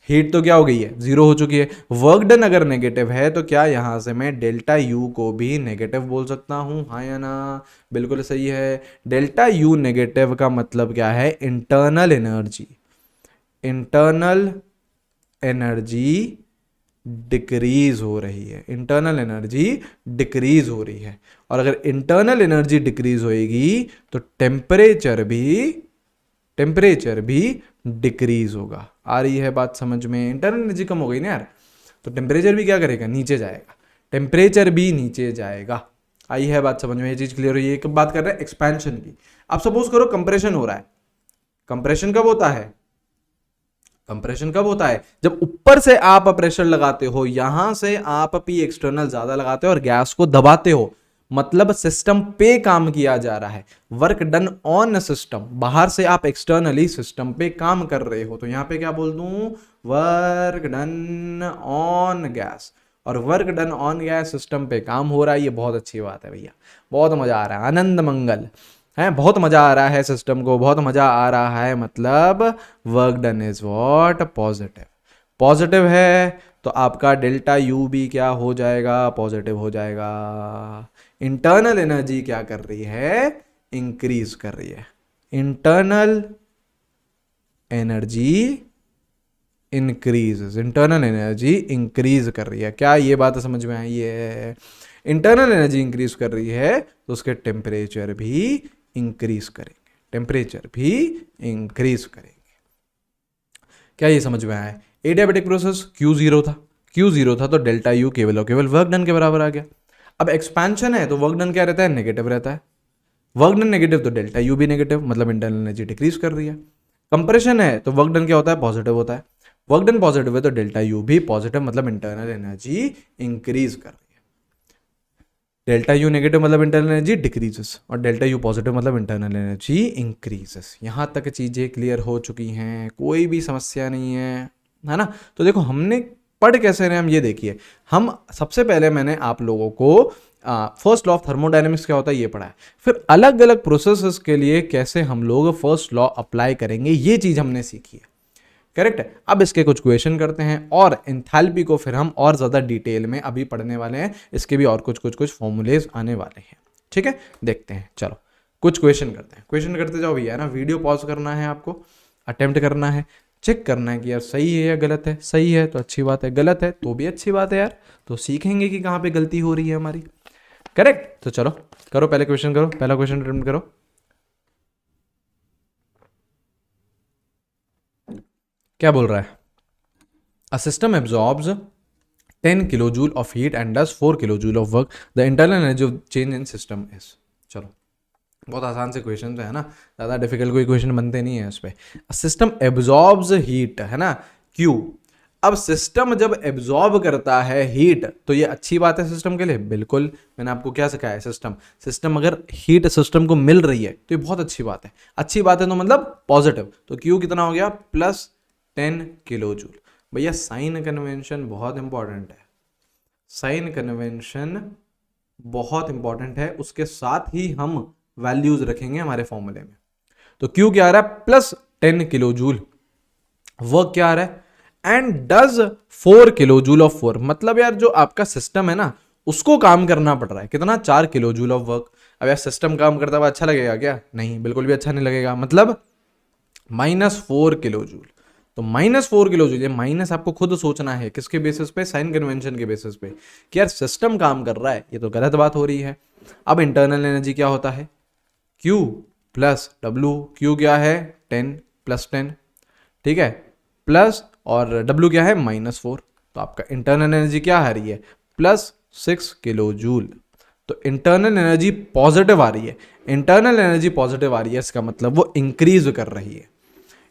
Speaker 1: हीट तो क्या हो गई है, जीरो हो चुकी है। वर्क डन अगर नेगेटिव है तो क्या यहां से मैं डेल्टा यू को भी नेगेटिव बोल सकता हूं, हाँ या ना? बिल्कुल सही है। डेल्टा यू नेगेटिव का मतलब क्या है, internal energy, internal energy decrease हो रही है, इंटरनल एनर्जी डिक्रीज हो रही है। और अगर इंटरनल एनर्जी डिक्रीज होएगी तो टेम्परेचर भी डिक्रीज होगा। आ रही है बात समझ में? इंटरनल एनर्जी कम हो गई ना यार, तो टेम्परेचर भी क्या करेगा, नीचे जाएगा, टेम्परेचर भी नीचे जाएगा। आई है बात समझ में? ये चीज क्लियर हुई है? कब बात कर रहे हैं एक्सपेंशन की। अब सपोज करो कंप्रेशन हो रहा है, कंप्रेशन कब होता है, कंप्रेशन कब होता है, जब ऊपर से आप प्रेशर लगाते हो, यहां से आप पी एक्सटर्नल ज्यादा लगाते हो और गैस को दबाते हो, मतलब सिस्टम पे काम किया जा रहा है, वर्क डन ऑन सिस्टम। बाहर से आप एक्सटर्नली सिस्टम पे काम कर रहे हो, तो यहां पे क्या बोल दूं, वर्क डन ऑन गैस। और work done on gas, system पे काम हो रहा है, ये बहुत अच्छी बात है भैया, बहुत मजा आ रहा है, आनंद मंगल है, बहुत मजा आ रहा है, सिस्टम को बहुत मजा आ रहा है, मतलब work done is what, positive. Positive है तो आपका डेल्टा यू भी क्या हो जाएगा, पॉजिटिव हो जाएगा। इंटरनल एनर्जी क्या कर रही है, इंक्रीज कर रही है, internal energy increase, internal energy increase कर रही है। क्या ये बात समझ में आई है? इंटरनल एनर्जी इंक्रीज कर रही है तो उसके टेम्परेचर भी इंक्रीज करेंगे, टेम्परेचर भी इंक्रीज करेंगे। क्या ये समझ में आया? एडियाबेटिक प्रोसेस Q0 था, Q0 था तो डेल्टा यू केवल और केवल वर्क डन के बराबर आ गया। अब एक्सपेंशन है तो वर्क डन क्या रहता है, नेगेटिव रहता है। वर्क डन नेगेटिव तो डेल्टा यू भी नेगेटिव, मतलब इंटरनल एनर्जी डिक्रीज कर रही है। कंप्रेशन है तो वर्क डन क्या होता है, पॉजिटिव होता है। वर्क डन पॉजिटिव है तो डेल्टा यू भी पॉजिटिव, मतलब इंटरनल एनर्जी इंक्रीज कर रही है। डेल्टा यू नेगेटिव मतलब इंटरनल एनर्जी डिक्रीजेस, और डेल्टा यू पॉजिटिव मतलब इंटरनल एनर्जी इंक्रीजेस। यहाँ तक चीज़ें क्लियर हो चुकी हैं, कोई भी समस्या नहीं है ना? तो देखो हमने पढ़ कैसे रहे, हम ये देखिए। हम सबसे पहले मैंने आप लोगों को फर्स्ट लॉ ऑफ थर्मोडायनेमिक्स क्या होता है ये पढ़ा है, फिर अलग अलग प्रोसेसेस के लिए कैसे हम लोग फर्स्ट लॉ अप्लाई करेंगे, ये चीज़ हमने सीखी है। करेक्ट है। अब इसके कुछ क्वेश्चन करते हैं, और एंथैल्पी को फिर हम और ज़्यादा डिटेल में अभी पढ़ने वाले हैं, इसके भी और कुछ फॉर्मूलेज आने वाले हैं। ठीक है, देखते हैं, चलो कुछ क्वेश्चन करते हैं। क्वेश्चन करते जाओ भैया, ना वीडियो पॉज करना है, आपको अटेम्प्ट करना है, चेक करना है कि यार सही है या गलत है। सही है तो अच्छी बात है, गलत है तो भी अच्छी बात है यार, तो सीखेंगे कि कहाँ पे गलती हो रही है हमारी। करेक्ट, तो चलो करो, पहले क्वेश्चन करो, पहला क्वेश्चन अटेम्प्ट करो। क्या बोल रहा है, a system absorbs 10 kilojoule of heat and does 4 kilojoule of work, the internal energy of change in system is. चलो बहुत आसान से क्वेश्चन है ना, ज़्यादा डिफिकल्ट कोई क्वेश्चन बनते नहीं है इस पर। सिस्टम एब्जॉर्ब्स हीट है ना, क्यू। अब सिस्टम जब एब्जॉर्ब करता है हीट तो ये अच्छी बात है सिस्टम के लिए, बिल्कुल। मैंने आपको क्या सिखाया है, सिस्टम अगर हीट सिस्टम को मिल रही है तो ये बहुत अच्छी बात है। अच्छी बात है तो मतलब पॉजिटिव, तो क्यू कितना हो गया, +10 किलोजूल। भैया साइन कन्वेंशन बहुत इंपॉर्टेंट है, साइन कन्वेंशन बहुत इंपॉर्टेंट है, उसके साथ ही हम वैल्यूज रखेंगे हमारे फॉर्मूले में। तो क्यू क्या आ रहा है, +10 किलोजूल। वर्क क्या आ रहा है, and does 4 kilojoule of work, मतलब यार जो आपका सिस्टम है ना उसको काम करना पड़ रहा है, कितना, 4 किलोजूल ऑफ वर्क। अब यार सिस्टम काम करता हुआ अच्छा लगेगा क्या, नहीं, बिल्कुल भी अच्छा नहीं लगेगा, मतलब -4 किलोजूल। तो -4 किलोजूल, ये माइनस आपको खुद सोचना है, किसके बेसिस पे, साइन कन्वेंशन के बेसिस पे, कि यार सिस्टम काम कर रहा है, ये तो गलत बात हो रही है। अब इंटरनल एनर्जी क्या होता है, Q + W। Q क्या है, 10 + 10, ठीक है, प्लस, और W क्या है, -4। तो आपका इंटरनल एनर्जी क्या आ रही है, +6 किलोजूल। तो इंटरनल एनर्जी पॉजिटिव आ रही है, इंटरनल एनर्जी पॉजिटिव आ रही है, इसका मतलब वो इंक्रीज कर रही है।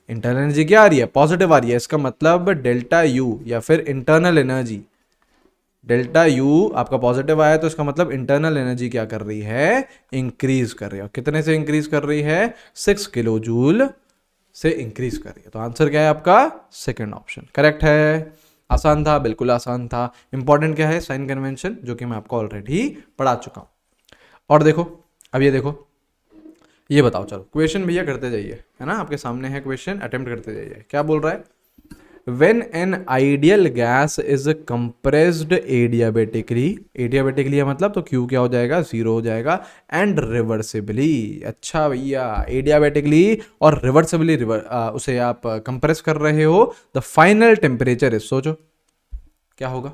Speaker 1: इंटरनल एनर्जी क्या आ रही है, पॉजिटिव आ रही है, इसका मतलब डेल्टा यू या फिर इंटरनल एनर्जी, डेल्टा यू आपका पॉजिटिव आया तो इसका मतलब इंटरनल एनर्जी क्या कर रही है, इंक्रीज कर रही है। और कितने से इंक्रीज कर रही है, 6 किलोजूल से इंक्रीज कर रही है। तो आंसर क्या है आपका, सेकंड ऑप्शन करेक्ट है। आसान था, बिल्कुल आसान था। इंपॉर्टेंट क्या है, साइन कन्वेंशन, जो कि मैं आपको ऑलरेडी पढ़ा चुका हूं। और देखो, अब ये देखो, ये बताओ, चलो क्वेश्चन भैया करते जाइए, है ना, आपके सामने है क्वेश्चन, अटेम्प्ट करते जाइए। क्या बोल रहा है, when an ideal gas is compressed adiabatically, adiabatically मतलब तो Q क्या हो जाएगा, 0 हो जाएगा, एंड रिवर्सिबली। अच्छा भैया, एडियाबेटिकली और रिवर्सिबली उसे आप कंप्रेस कर रहे हो, द फाइनल टेम्परेचर इज, सोचो क्या होगा।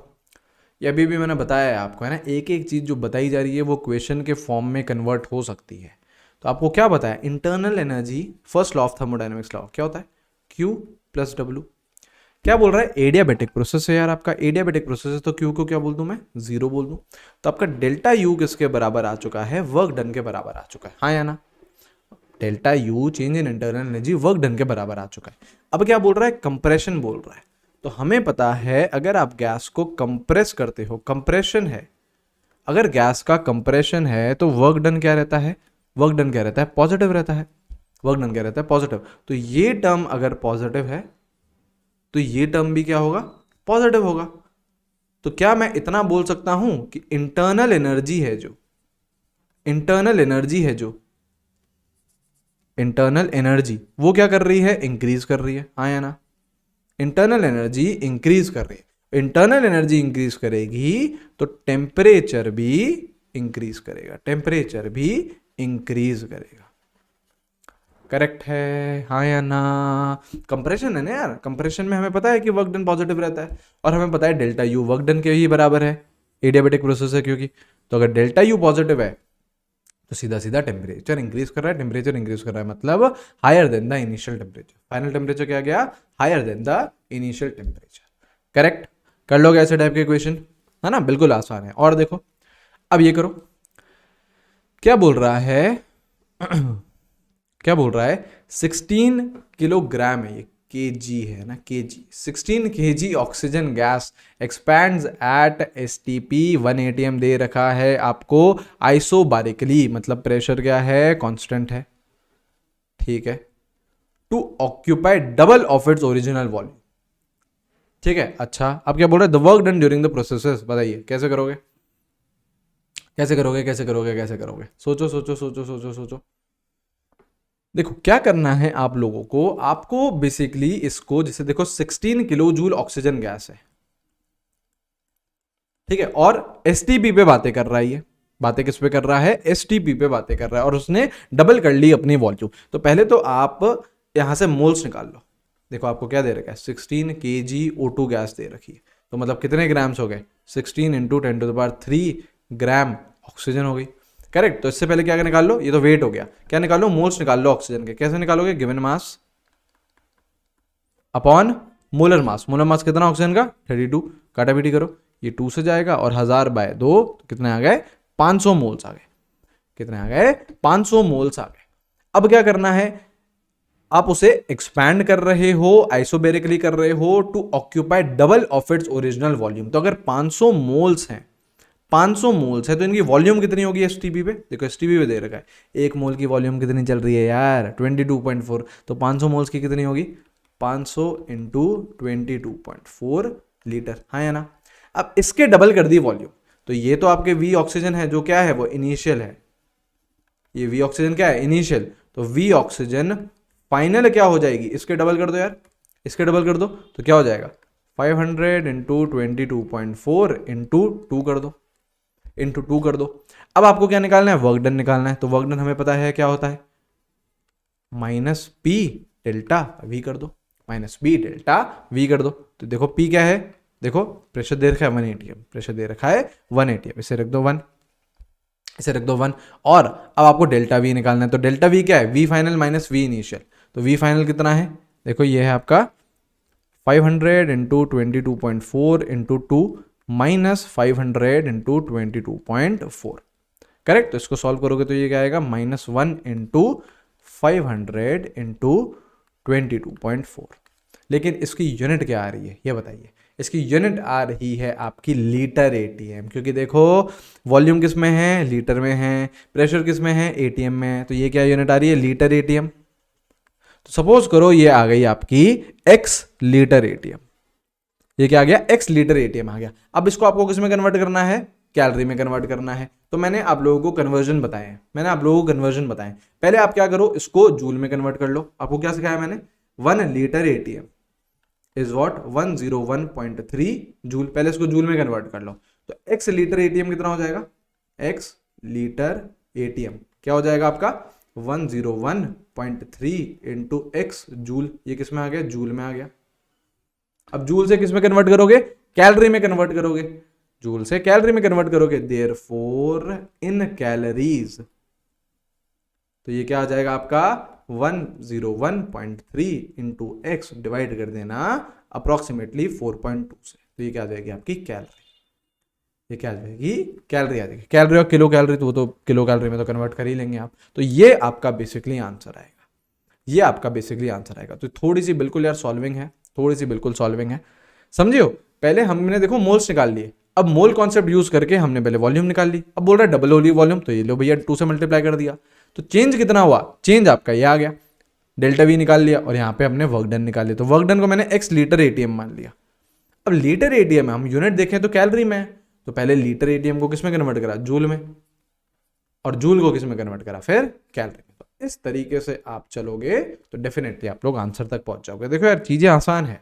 Speaker 1: ये अभी भी मैंने बताया है आपको, है ना, एक एक चीज़ जो बताई जा रही है वो क्वेश्चन के फॉर्म में कन्वर्ट हो सकती है। तो आपको क्या बताया, internal energy, first law of thermodynamics law क्या होता है, Q प्लस W। क्या बोल रहा है, एडियाबेटिक प्रोसेस है यार आपका, एडियाबेटिक प्रोसेस है, तो Q को क्या बोल दूं मैं, 0 बोल दूं। तो आपका डेल्टा U किसके बराबर आ चुका है, वर्क डन के बराबर आ चुका है, हाँ या ना। Delta U change in internal energy work done के बराबर आ चुका है। अब क्या बोल रहा है, कंप्रेशन बोल रहा है। तो हमें पता है अगर आप गैस को कंप्रेस करते हो, कंप्रेशन है, अगर गैस का कंप्रेशन है तो वर्क डन क्या रहता है, वर्क डन क्या रहता है, पॉजिटिव रहता है, वर्क डन क्या रहता है, पॉजिटिव। तो ये टर्म अगर पॉजिटिव है तो ये टर्म भी क्या होगा, पॉजिटिव होगा। तो क्या मैं इतना बोल सकता हूं कि इंटरनल एनर्जी है जो, इंटरनल एनर्जी है जो, इंटरनल एनर्जी वो क्या कर रही है, इंक्रीज कर रही है, हाँ या ना। इंटरनल एनर्जी इंक्रीज कर रही है, इंटरनल एनर्जी इंक्रीज करेगी तो टेम्परेचर भी इंक्रीज करेगा, टेम्परेचर भी इंक्रीज करेगा। करेक्ट है, हाँ या ना। कंप्रेशन है ना यार, कंप्रेशन में हमें पता है कि वर्क डन पॉजिटिव रहता है, और हमें पता है डेल्टा यू वर्क डन के ही बराबर है, एडियाबेटिक प्रोसेस है क्योंकि। तो अगर डेल्टा यू पॉजिटिव है तो सीधा सीधा टेम्परेचर इंक्रीज कर रहा है, टेम्परेचर इंक्रीज कर रहा है मतलब higher than the initial temperature, final temperature क्या गया, higher than the initial temperature. Correct, कर लोगे ऐसे टाइप के क्वेश्चन, है ना, बिल्कुल आसान है। और देखो अब ये करो, क्या बोल रहा है क्या बोल रहा है, 16 किलोग्राम है, ये kg है ना, kg, 16 kg oxygen gas expands at STP 1 atm दे रखा है आपको आइसोबारिकली, मतलब प्रेशर क्या है, कांस्टेंट है, ठीक है, to occupy double of its original volume, ठीक है। अच्छा अब क्या बोल रहे हैं, the work done during the process, बताइए कैसे करोगे, कैसे करोगे, कैसे करोगे, कैसे करोगे, सोचो सोचो सोचो सोचो सोचो। देखो क्या करना है आप लोगों को, आपको बेसिकली इसको, जैसे देखो 16 किलो जूल ऑक्सीजन गैस है, ठीक है, और एसटीपी पे बातें कर रहा है, ये बातें किस पे कर रहा है, एसटीपी पे बातें कर रहा है, और उसने डबल कर ली अपनी वॉल्यूम। तो पहले तो आप यहां से मोल्स निकाल लो। देखो आपको क्या दे रखा है, 16 kg O2 गैस दे रखी है, तो मतलब कितने ग्राम्स हो गए, 16 इंटू 10⁻³ ग्राम ऑक्सीजन हो गई। करेक्ट, तो इससे पहले क्या निकाल लो, ये तो वेट हो गया, क्या निकाल लो, मोल्स निकाल लो ऑक्सीजन के। कैसे निकालोगे, given mass upon molar mass, molar mass कितना ऑक्सीजन का, 32, काटा पीटी करो, ये 2 से जाएगा, और 1000/2 तो कितने आ गए, 500 मोल्स आ गए, कितने आ गए, 500 मोल्स आ गए। अब क्या करना है, आप उसे एक्सपैंड कर रहे हो, आइसोबेरिकली कर रहे हो, to occupy double of its original volume. तो अगर 500 मोल्स हैं, 500 मोल्स है तो इनकी वॉल्यूम कितनी होगी एसटीपी पे, देखो एसटीपी पे दे रखा है, एक मोल की वॉल्यूम कितनी चल रही है यार, 22.4, तो 500 मोल्स की कितनी होगी, 500 इंटू 22.4 लीटर, हाँ या ना। अब इसके डबल कर दी वॉल्यूम, तो ये तो आपके वी ऑक्सीजन है जो क्या है, वो इनिशियल है, ये वी ऑक्सीजन क्या है, इनिशियल, तो वी ऑक्सीजन फाइनल क्या हो जाएगी, इसके डबल कर दो यार, इसके डबल कर दो, तो क्या हो जाएगा, 500 इंटू 22.4 इंटू 2 कर दो, इंटू 2 कर दो। अब आपको क्या निकालना है, वर्क डन निकालना है, तो वर्क डन हमें पता है क्या होता है, माइनस पी डेल्टा वी कर दो, माइनस बी डेल्टा वी कर दो। तो देखो पी क्या है, देखो प्रेशर दे रखा है 1 atm, प्रेशर दे रखा है 1 atm, इसे रख दो 1, इसे रख दो 1, और अब आपको डेल्टा वी निकालना है, तो डेल्टा वी क्या है, V final minus V initial, तो वी फाइनल कितना है, देखो ये है आपका 500 into 22.4 into 2 minus 500 into 22.4, correct. तो इसको सॉल्व करोगे तो ये क्या आएगा, -1 इंटू 500 इंटू 22.4। लेकिन इसकी यूनिट क्या आ रही है ये बताइए, इसकी यूनिट आ रही है आपकी लीटर एटीएम, क्योंकि देखो वॉल्यूम किस में है, लीटर में है, प्रेशर किस में है, एटीएम में है, तो ये क्या यूनिट आ रही है, लीटर एटीएम। तो सपोज करो ये आ गई आपकी x लीटर एटीएम, ये क्या आ गया, x लीटर एटीएम आ गया। अब इसको आपको किस में कन्वर्ट करना है, कैलोरी में कन्वर्ट करना है। तो मैंने आप लोगों को कन्वर्जन बताए हैं, मैंने आप लोगों को कन्वर्जन बताए। पहले आप क्या करो, इसको जूल में कन्वर्ट कर लो। आपको क्या सिखाया मैंने, 1 litre ATM is what 101.3 joule. पहले इसको जूल में कन्वर्ट कर लो, तो x लीटर एटीएम कितना हो जाएगा, x लीटर एटीएम क्या हो जाएगा आपका 101.3 इंटू एक्स जूल। ये किस में आ गया, जूल में आ गया। अब जूल से किस में कन्वर्ट करोगे, कैलोरी में कन्वर्ट करोगे, जूल से कैलोरी में कन्वर्ट करोगे, देयरफॉर इन कैलोरीज, तो ये क्या आ जाएगा आपका 101.3 इंटू एक्स डिवाइड कर देना अप्रोक्सीमेटली 4.2 से, तो ये क्या आ जाएगी आपकी कैलोरी। ये क्या आ जाएगी, कैलोरी आ जाएगी। कैलोरी और किलो कैलोरी, तो वो तो किलो कैलोरी में तो कन्वर्ट कर ही लेंगे आप। तो ये आपका बेसिकली आंसर आएगा, ये आपका बेसिकली आंसर आएगा। तो थोड़ी सी बिल्कुल यार सॉल्विंग है, थोड़ी सी बिल्कुल सॉल्विंग है, समझियो। पहले हमने देखो मोल्स निकाल लिए, अब मोल कॉन्सेप्ट यूज करके हमने पहले वॉल्यूम निकाल ली। अब बोल रहा है डबल होली वॉल्यूम, तो ये लो भैया 2 से मल्टीप्लाई कर दिया, तो चेंज कितना हुआ, चेंज आपका ये आ गया, डेल्टा वी निकाल लिया, और यहाँ पे हमने वर्क डन निकाल लिया। तो वर्क डन को मैंने एक्स लीटर एटीएम मान लिया। अब लीटर एटीएम है, हम यूनिट देखें तो कैलोरी में है, तो पहले लीटर एटीएम को किस में कन्वर्ट करा, जूल में, और जूल को किस में कन्वर्ट करा, फिर कैलोरी में। तो इस तरीके से आप चलोगे तो डेफिनेटली आप लोग आंसर तक पहुंच जाओगे। देखो यार चीजें आसान है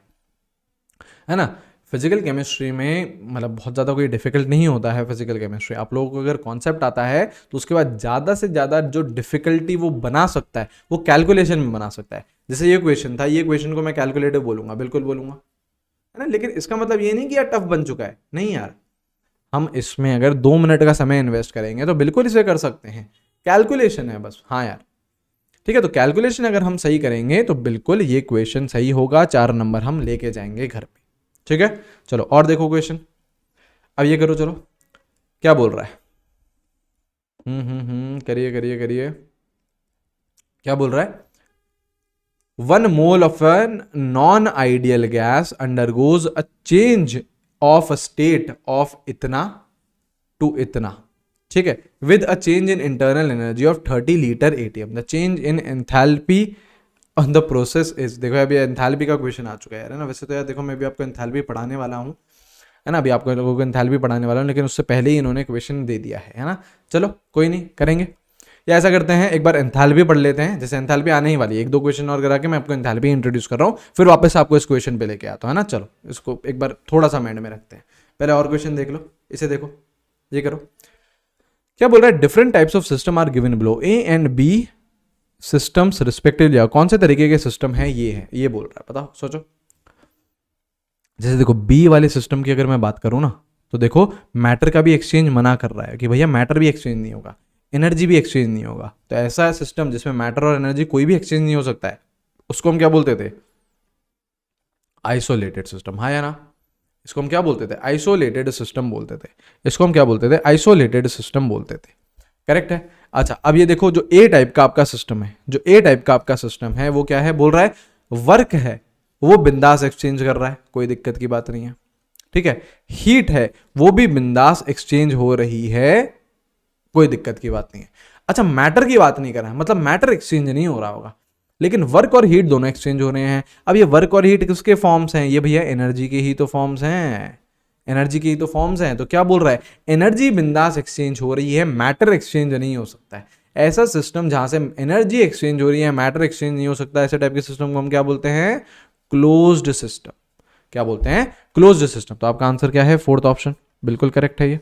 Speaker 1: ना। फिजिकल केमिस्ट्री में मतलब बहुत ज़्यादा कोई डिफिकल्ट नहीं होता है फिजिकल केमिस्ट्री। आप लोगों को अगर कॉन्सेप्ट आता है तो उसके बाद ज़्यादा से ज़्यादा जो डिफिकल्टी वो बना सकता है वो कैलकुलेशन में बना सकता है। जैसे ये क्वेश्चन था, ये क्वेश्चन को मैं कैलकुलेटिव बोलूँगा, बिल्कुल बोलूँगा, है ना। लेकिन इसका मतलब ये नहीं कि यार टफ बन चुका है, नहीं यार। हम इसमें अगर 2 मिनट का समय इन्वेस्ट करेंगे तो बिल्कुल इसे कर सकते हैं, कैलकुलेशन है बस। हाँ यार ठीक है, तो कैलकुलेशन अगर हम सही करेंगे तो बिल्कुल ये क्वेश्चन सही होगा, 4 नंबर हम लेके जाएंगे घर पे। ठीक है, चलो और देखो क्वेश्चन। अब ये करो, चलो क्या बोल रहा है, करिए करिए करिए, क्या बोल रहा है। 1 mole of an non ideal gas undergoes a change of state of इतना टू इतना, ठीक है, with a change in internal energy of 30 litre ATM. The change in enthalpy on the process is, देखो अभी एंथैल्पी का question आ चुका है ना। वैसे तो यार देखो मैं भी आपको एंथैल्पी पढ़ाने वाला हूँ, है ना, अभी आपको लोगों को एंथैल्पी पढ़ाने वाला हूँ, लेकिन उससे पहले ही इन्होंने क्वेश्चन दे दिया है ना। चलो कोई नहीं, करेंगे। या ऐसा करते हैं, एक बार एंथैल्पी पढ़ लेते हैं, जैसे एंथैल्पी आने ही वाली है, 1-2 क्वेश्चन और करा के मैं आपको एंथैल्पी इंट्रोड्यूस कर रहा हूँ, फिर वापस आपको इस क्वेश्चन पे लेके आता हूँ, है ना। चलो इसको एक बार थोड़ा सा माइंड में रखते हैं। पहले और क्वेश्चन देख लो, इसे देखो, ये करो। क्या बोल रहा है, different types of system are given below, A and B systems respectively. कौन से तरीके के सिस्टम है, ये बोल रहा है, बताओ सोचो। जैसे देखो बी वाले सिस्टम की अगर मैं बात करूं ना, तो देखो मैटर का भी एक्सचेंज मना कर रहा है कि भैया मैटर भी एक्सचेंज नहीं होगा, एनर्जी भी एक्सचेंज नहीं होगा। तो ऐसा सिस्टम जिसमें मैटर और एनर्जी कोई भी एक्सचेंज नहीं हो सकता है, उसको हम क्या बोलते थे, आइसोलेटेड सिस्टम। हाँ या ना, इसको हम क्या बोलते थे, आइसोलेटेड सिस्टम बोलते थे। इसको हम क्या बोलते थे, आइसोलेटेड सिस्टम बोलते थे। करेक्ट है। अच्छा अब ये देखो, जो ए टाइप का आपका सिस्टम है, जो ए टाइप का आपका सिस्टम है वो क्या है, बोल रहा है वर्क है वो बिंदास एक्सचेंज कर रहा है, कोई दिक्कत की बात नहीं है। ठीक है, हीट है वो भी बिंदास एक्सचेंज हो रही है, कोई दिक्कत की बात नहीं है। अच्छा मैटर की बात नहीं कर रहा है, मतलब मैटर एक्सचेंज नहीं हो रहा होगा, लेकिन वर्क और हीट दोनों एक्सचेंज हो रहे हैं। अब ये वर्क और हीट किसके फॉर्म्स हैं, ये भैया एनर्जी के ही तो फॉर्म्स हैं, एनर्जी की तो फॉर्म्स हैं। तो क्या बोल रहा है, एनर्जी बिंदास एक्सचेंज हो रही है, मैटर एक्सचेंज नहीं हो सकता है। ऐसा सिस्टम जहां से एनर्जी एक्सचेंज हो रही है, मैटर एक्सचेंज नहीं हो सकता, ऐसे टाइप के सिस्टम को हम क्या बोलते हैं, क्लोज्ड सिस्टम। क्या बोलते हैं, क्लोज्ड सिस्टम। तो आपका आंसर क्या है, 4th ऑप्शन, बिल्कुल करेक्ट है ये।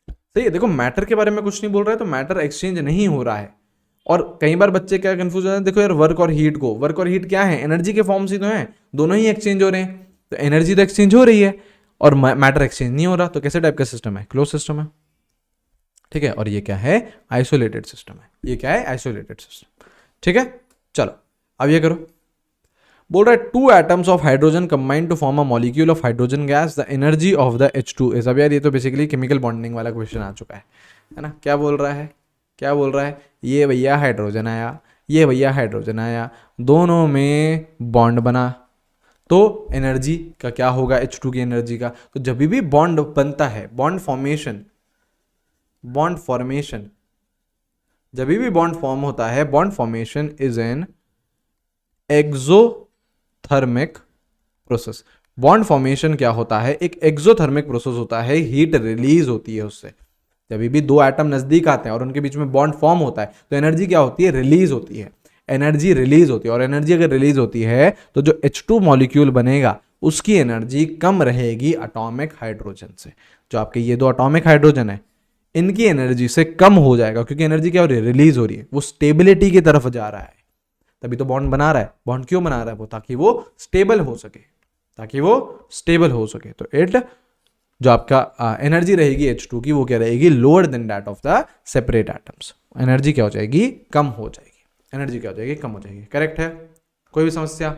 Speaker 1: सही है। देखो मैटर के बारे में कुछ नहीं बोल रहा है, तो मैटर एक्सचेंज नहीं हो रहा है। और कई बार बच्चे क्या कंफ्यूज हो जाते हैं, देखो यार वर्क और हीट को, वर्क और हीट क्या है, एनर्जी के फॉर्म्स ही तो हैं, दोनों ही एक्सचेंज हो रहे हैं। तो एनर्जी तो एक्सचेंज हो रही है और मैटर एक्सचेंज नहीं हो रहा, तो कैसे टाइप का सिस्टम है, क्लोज सिस्टम है। ठीक है, और ये क्या है, आइसोलेटेड सिस्टम है। ये क्या है, आइसोलेटेड सिस्टम। ठीक है, चलो अब ये करो। बोल रहा है 2 atoms of hydrogen combine to form a molecule of hydrogen gas, the energy of the H2 is. अब यार ये तो बेसिकली केमिकल बॉन्डिंग वाला क्वेश्चन आ चुका है ना। क्या बोल रहा है, क्या बोल रहा है, ये भैया हाइड्रोजन आया, ये भैया हाइड्रोजन आया, दोनों में बॉन्ड बना, तो एनर्जी का क्या होगा, H2 की एनर्जी का। तो जब भी बॉन्ड बनता है, बॉन्ड फॉर्मेशन, जब भी बॉन्ड फॉर्म होता है, bond formation is an exothermic process. Bond formation क्या होता है, एक एक्सोथर्मिक प्रोसेस होता है, हीट रिलीज होती है उससे। जब भी 2 एटम नजदीक आते हैं और उनके बीच में बॉन्ड फॉर्म होता है, तो एनर्जी क्या होती है, रिलीज होती है। एनर्जी रिलीज होती है, और एनर्जी अगर रिलीज होती है तो जो H2 मॉलिक्यूल बनेगा उसकी एनर्जी कम रहेगी एटॉमिक हाइड्रोजन से। जो आपके ये दो एटॉमिक हाइड्रोजन है इनकी एनर्जी से कम हो जाएगा, क्योंकि एनर्जी क्या हो रही है, रिलीज हो रही है, वो स्टेबिलिटी की तरफ जा रहा है, तभी तो बॉन्ड बना रहा है। बॉन्ड क्यों बना रहा है वो, ताकि वो स्टेबल हो सके, ताकि वो स्टेबल हो सके। तो इट जो आपका एनर्जी रहेगी H2 की वो क्या रहेगी, lower than that of the separate atoms. Energy क्या हो जाएगी, कम हो जाएगी, एनर्जी क्या हो जाएगी, कम हो जाएगी। करेक्ट है, कोई भी समस्या,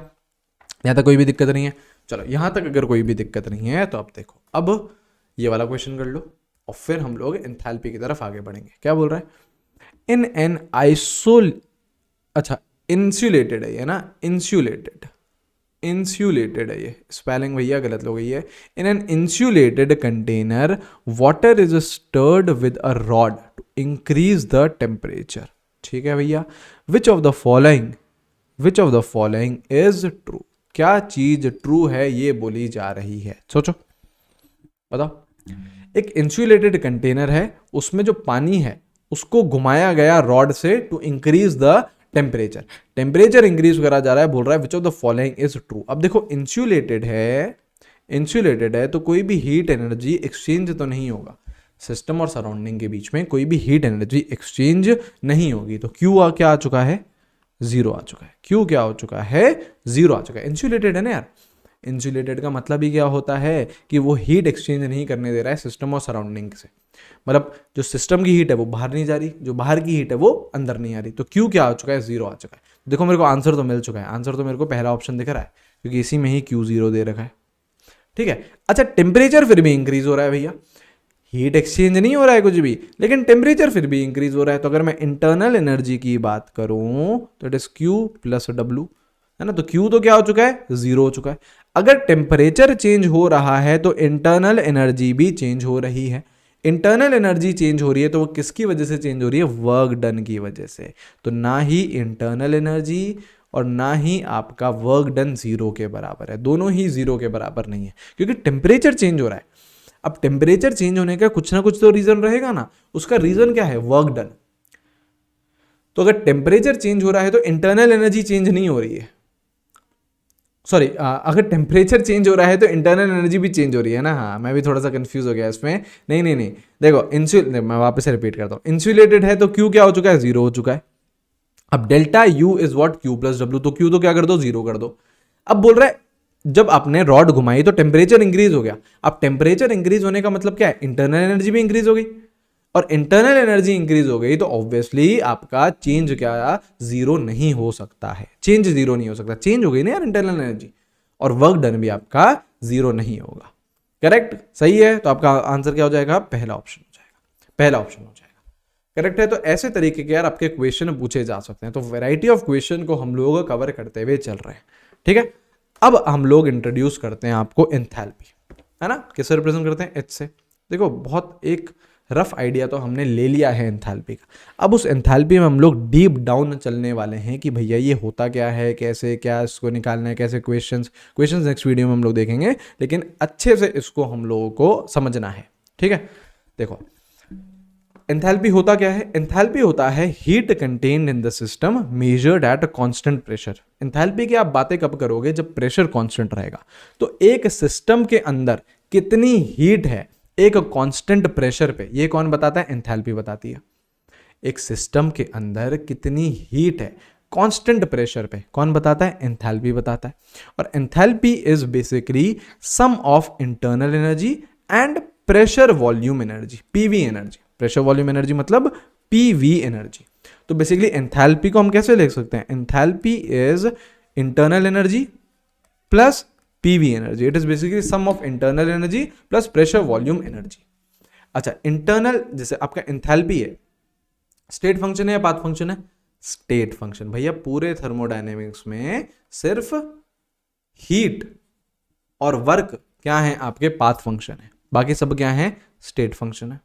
Speaker 1: यहाँ तक कोई भी दिक्कत नहीं है। चलो यहाँ तक अगर कोई भी दिक्कत नहीं है तो अब देखो, अब ये वाला क्वेश्चन कर लो और फिर हम लोग एंथैल्पी की तरफ आगे बढ़ेंगे। क्या बोल रहा है, इन एन अच्छा इंसुलेटेड है ये ना, इंसुलेटेड है ये, स्पेलिंग भैया गलत हो गई है। In an insulated container water is stirred with a rod to increase the temperature. ठीक है भैया, which of the following is true, क्या चीज ट्रू है ये बोली जा रही है, सोचो बताओ। एक इंसुलेटेड कंटेनर है, उसमें जो पानी है उसको घुमाया गया रॉड से to increase the temperature increase करा जा रहा है, बोल रहा है which of the following is true. अब देखो इंसुलेटेड है तो कोई भी हीट एनर्जी एक्सचेंज तो नहीं होगा, सिस्टम और सराउंडिंग के बीच में कोई भी हीट एनर्जी एक्सचेंज नहीं होगी। तो क्यू क्या आ चुका है, जीरो आ चुका है। क्यू क्या हो चुका है, जीरो आ चुका है। इंसुलेटेड है ना यार, इंसुलेटेड का मतलब ही क्या होता है कि वो हीट एक्सचेंज नहीं करने दे रहा है सिस्टम और सराउंडिंग से, मतलब जो सिस्टम की हीट है वो बाहर नहीं जा रही, जो बाहर की हीट है वो अंदर नहीं आ रही। तो क्यू क्या आ चुका है, जीरो आ चुका है। देखो मेरे को आंसर तो मिल चुका है, आंसर तो मेरे को पहला ऑप्शन दिख रहा है, क्योंकि इसी में ही क्यू जीरो दे रखा है। ठीक है, अच्छा टेम्परेचर फिर भी इंक्रीज हो रहा है भैया, हीट एक्सचेंज नहीं हो रहा है कुछ भी, लेकिन टेम्परेचर फिर भी इंक्रीज हो रहा है। तो अगर मैं इंटरनल एनर्जी की बात करूं तो it is Q plus W, है ना। तो क्यू तो क्या हो चुका है, जीरो हो चुका है। अगर टेम्परेचर चेंज हो रहा है तो इंटरनल एनर्जी भी चेंज हो रही है। इंटरनल एनर्जी चेंज हो रही है तो वो किसकी वजह से चेंज हो रही है, वर्क डन की वजह से। तो ना ही इंटरनल एनर्जी और ना ही आपका वर्क डन जीरो के बराबर है, दोनों ही जीरो के बराबर नहीं है, क्योंकि टेम्परेचर चेंज हो रहा है। अब टेम्परेचर चेंज होने का कुछ ना कुछ तो रीजन रहेगा ना, उसका रीजन क्या है, वर्क डन। तो अगर टेम्परेचर चेंज हो रहा है तो इंटरनल एनर्जी चेंज नहीं हो रही है, सॉरी अगर टेम्परेचर चेंज हो रहा है तो इंटरनल एनर्जी भी चेंज हो रही है ना। हाँ मैं भी थोड़ा सा कंफ्यूज हो गया इसमें, नहीं देखो मैं वापस से रिपीट करता हूँ। इंसुलेटेड है तो क्यू क्या हो चुका है, जीरो हो चुका है। अब delta U is what, Q plus W, तो क्यू तो क्या कर दो, जीरो कर दो। अब बोल रहा है जब आपने रॉड घुमाई तो टेम्परेचर इंक्रीज हो गया। अब टेम्परेचर इंक्रीज होने का मतलब क्या है, इंटरनल एनर्जी भी इंक्रीज हो गई, और इंटरनल एनर्जी इंक्रीज हो गई तो ऑब्वियसली आपका चेंज क्या, जीरो नहीं हो सकता है, चेंज जीरो नहीं हो सकता, चेंज हो गई ना यार इंटरनल एनर्जी, और वर्क डन भी आपका जीरो नहीं होगा। करेक्ट, सही है। तो आपका आंसर क्या हो जाएगा, पहला ऑप्शन हो जाएगा, पहला ऑप्शन हो जाएगा। करेक्ट है। तो ऐसे तरीके के यार आपके क्वेश्चन पूछे जा सकते हैं। तो वैरायटी ऑफ क्वेश्चन को हम लोग कवर करते हुए चल रहे हैं। ठीक है, अब हम लोग इंट्रोड्यूस करते हैं आपको एंथैल्पी, है ना। किससे रिप्रेजेंट करते हैं, एच से। देखो बहुत एक रफ आइडिया तो हमने ले लिया है एंथैल्पी का। अब उस एंथैल्पी में हम लोग डीप डाउन चलने वाले हैं कि भैया ये होता क्या है, कैसे क्या इसको निकालना है, कैसे क्वेश्चंस नेक्स्ट वीडियो में हम लोग देखेंगे, लेकिन अच्छे से इसको हम लोगों को समझना है। ठीक है, देखो एंथैल्पी होता क्या है, एंथैल्पी होता है heat contained in the system measured at a constant pressure. Enthalpy की आप बातें कब करोगे, जब प्रेशर कांस्टेंट रहेगा। तो एक सिस्टम के अंदर कितनी हीट है एक कांस्टेंट प्रेशर पे, ये कौन बताता है, एंथैल्पी बताती है। एक सिस्टम के अंदर कितनी हीट है कांस्टेंट प्रेशर पे, कौन बताता है, एंथैल्पी बताता है। और enthalpy is basically sum of internal energy and pressure volume energy, PV energy. Pressure volume energy मतलब पीवी एनर्जी। तो बेसिकली एंथैल्पी को हम कैसे लिख सकते हैं, enthalpy is internal energy plus PV energy. It is basically sum of internal energy plus pressure volume energy. अच्छा, internal जैसे आपका एंथैल्पी है, स्टेट फंक्शन है या पाथ फंक्शन है, स्टेट फंक्शन। भैया पूरे थर्मोडायनेमिक्स में सिर्फ हीट और वर्क क्या है, आपके पाथ फंक्शन है, बाकी सब क्या है, स्टेट फंक्शन है।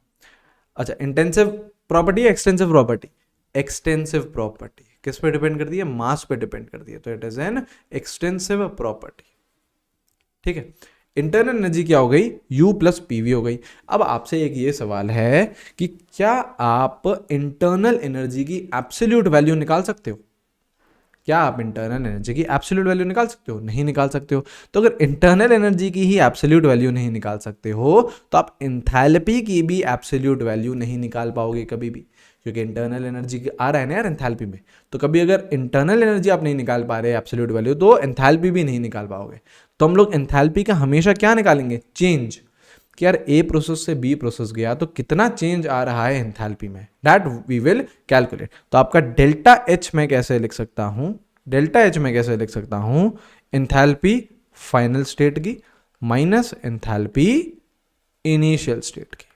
Speaker 1: अच्छा, इंटेंसिव प्रॉपर्टी है एक्सटेंसिव प्रॉपर्टी, एक्सटेंसिव प्रॉपर्टी किस पे डिपेंड करती है, मास पे डिपेंड करती है। तो it is an extensive property. ठीक है, इंटरनल एनर्जी क्या हो गई, U प्लस पीवी हो गई। अब आपसे एक ये सवाल है कि क्या आप इंटरनल एनर्जी की एब्सोल्यूट वैल्यू निकाल सकते हो, क्या आप इंटरनल एनर्जी की एब्सोल्यूट वैल्यू निकाल सकते हो? नहीं निकाल सकते हो। तो अगर इंटरनल एनर्जी की ही एब्सोल्यूट वैल्यू नहीं निकाल सकते हो तो आप एंथैल्पी की भी एब्सोल्यूट वैल्यू नहीं निकाल पाओगे कभी भी, क्योंकि इंटरनल एनर्जी आ रहा है ना यार एंथैल्पी में। तो कभी अगर इंटरनल एनर्जी आप नहीं निकाल पा रहे एब्सोल्यूट वैल्यू तो एंथैल्पी भी नहीं निकाल पाओगे। तो हम लोग एंथैल्पी का हमेशा क्या निकालेंगे? चेंज, कि यार ए प्रोसेस से बी प्रोसेस गया तो कितना चेंज आ रहा है एंथैल्पी में, दैट वी विल कैलकुलेट। तो आपका डेल्टा एच में कैसे लिख सकता हूं? डेल्टा एच में कैसे लिख सकता हूं? एंथैल्पी फाइनल स्टेट की माइनस एंथैल्पी इनिशियल स्टेट की।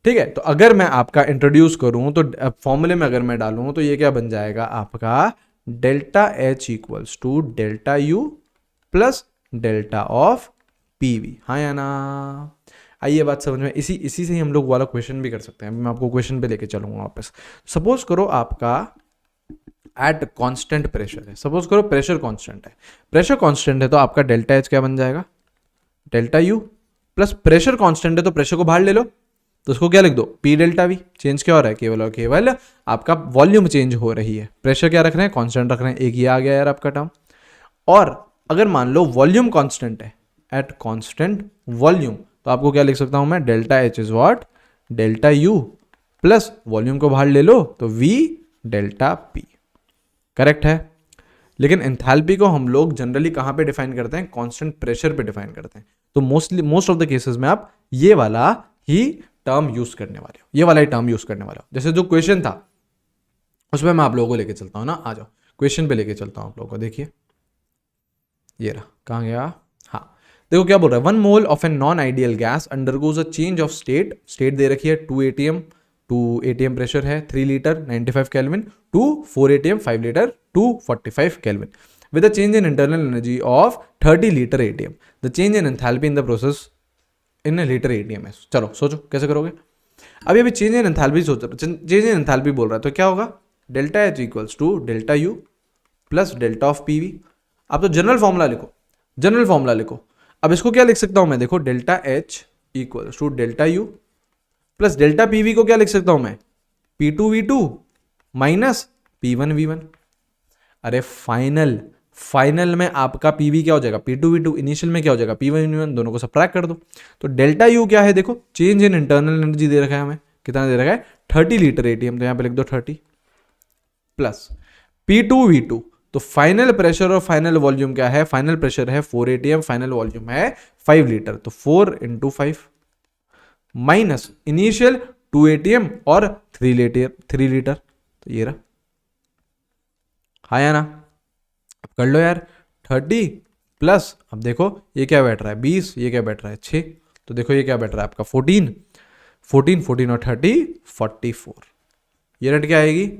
Speaker 1: ठीक है, तो अगर मैं आपका इंट्रोड्यूस करूं तो फॉर्मूले में अगर मैं डालूं तो ये क्या बन जाएगा आपका? Delta H equals to delta U plus delta of PV. हाँ या ना? आइए बात समझ में, इसी से ही हम लोग वाला क्वेश्चन भी कर सकते हैं। मैं आपको क्वेश्चन पे लेके चलूंगा वापस। सपोज करो आपका एट कांस्टेंट प्रेशर है, सपोज करो प्रेशर कांस्टेंट है, प्रेशर कांस्टेंट है तो आपका डेल्टा एच क्या बन जाएगा? Delta U plus pressure constant है तो प्रेशर को बाहर ले लो तो उसको क्या लिख दो? P delta we. चेंज क्या हो रहा है? केवल और केवल आपका वॉल्यूम चेंज हो रही है, प्रेशर क्या रख रहे हैं? कांस्टेंट रख रहे हैं। एक ये आ गया यार आपका टर्म। और अगर मान लो वॉल्यूम कांस्टेंट है, एट कांस्टेंट वॉल्यूम, तो आपको क्या लिख सकता हूं मैं? Delta H is what? Delta U plus volume को बाहर ले लो तो वी डेल्टा पी। करेक्ट है। लेकिन एंथैल्पी को हम लोग जनरली कहां पे डिफाइन करते हैं? कांस्टेंट प्रेशर पे डिफाइन करते हैं। तो मोस्ट ऑफ द केसेस में आप ये वाला ही टर्म यूज करने वाले हो, ये वाला ही टर्म यूज करने वाले हो। जैसे जो क्वेश्चन था उसमें मैं आप लोगों को लेके चलता हूं ना, आ जाओ क्वेश्चन पे लेके चलता हूं आप लोगों को। देखिए ये रहा, कहां गया? हाँ देखो क्या बोल रहा है? 1 mole of an non ideal gas undergoes a change of state. State दे रखी है 2 atm, 2 atm प्रेशर है, 3 litre 95 kelvin, to 4 atm 5 litre 245 kelvin, with a change in internal energy of 30 litre atm. The change in enthalpy in the process in a litre atm है। चलो सोचो कैसे करोगे। अभी चेंज इन एंथैल्पी सोच, change in enthalpy बोल रहा है तो क्या होगा? Delta H equals to delta U plus delta of PV. आप तो जनरल फॉर्मूला लिखो, जनरल फॉर्मूला लिखो। अब इसको क्या लिख सकता हूं मैं? देखो delta H equals to delta U plus delta PV को क्या लिख सकता हूं मैं? P two V to minus P one V one. अरे फाइनल में आपका पीवी क्या हो जाएगा? P two V two. Initial में क्या हो जाएगा? P one V one. दोनों को सब्ट्रैक्ट कर दो तो डेल्टा यू क्या है? देखो चेंज इन इंटरनल एनर्जी दे रखा है हमें, कितना दे रखा है? 30 लीटर एटीएम, तो यहां पे लिख दो 30 plus P two V two. तो फाइनल प्रेशर और फाइनल वॉल्यूम क्या है? फाइनल प्रेशर है 4 atm, फाइनल वॉल्यूम है 5 लीटर, तो 4 इंटू 5 माइनस इनिशियल 2 atm और 3 लीटर, तो ये रहा। हाँ या ना? अब कर लो यार। 30 प्लस, अब देखो ये क्या बैठ रहा है? 20, ये क्या बैठ रहा है? 6, तो देखो ये क्या बैठ रहा है आपका? 14 और 30 44। ये रेट क्या आएगी?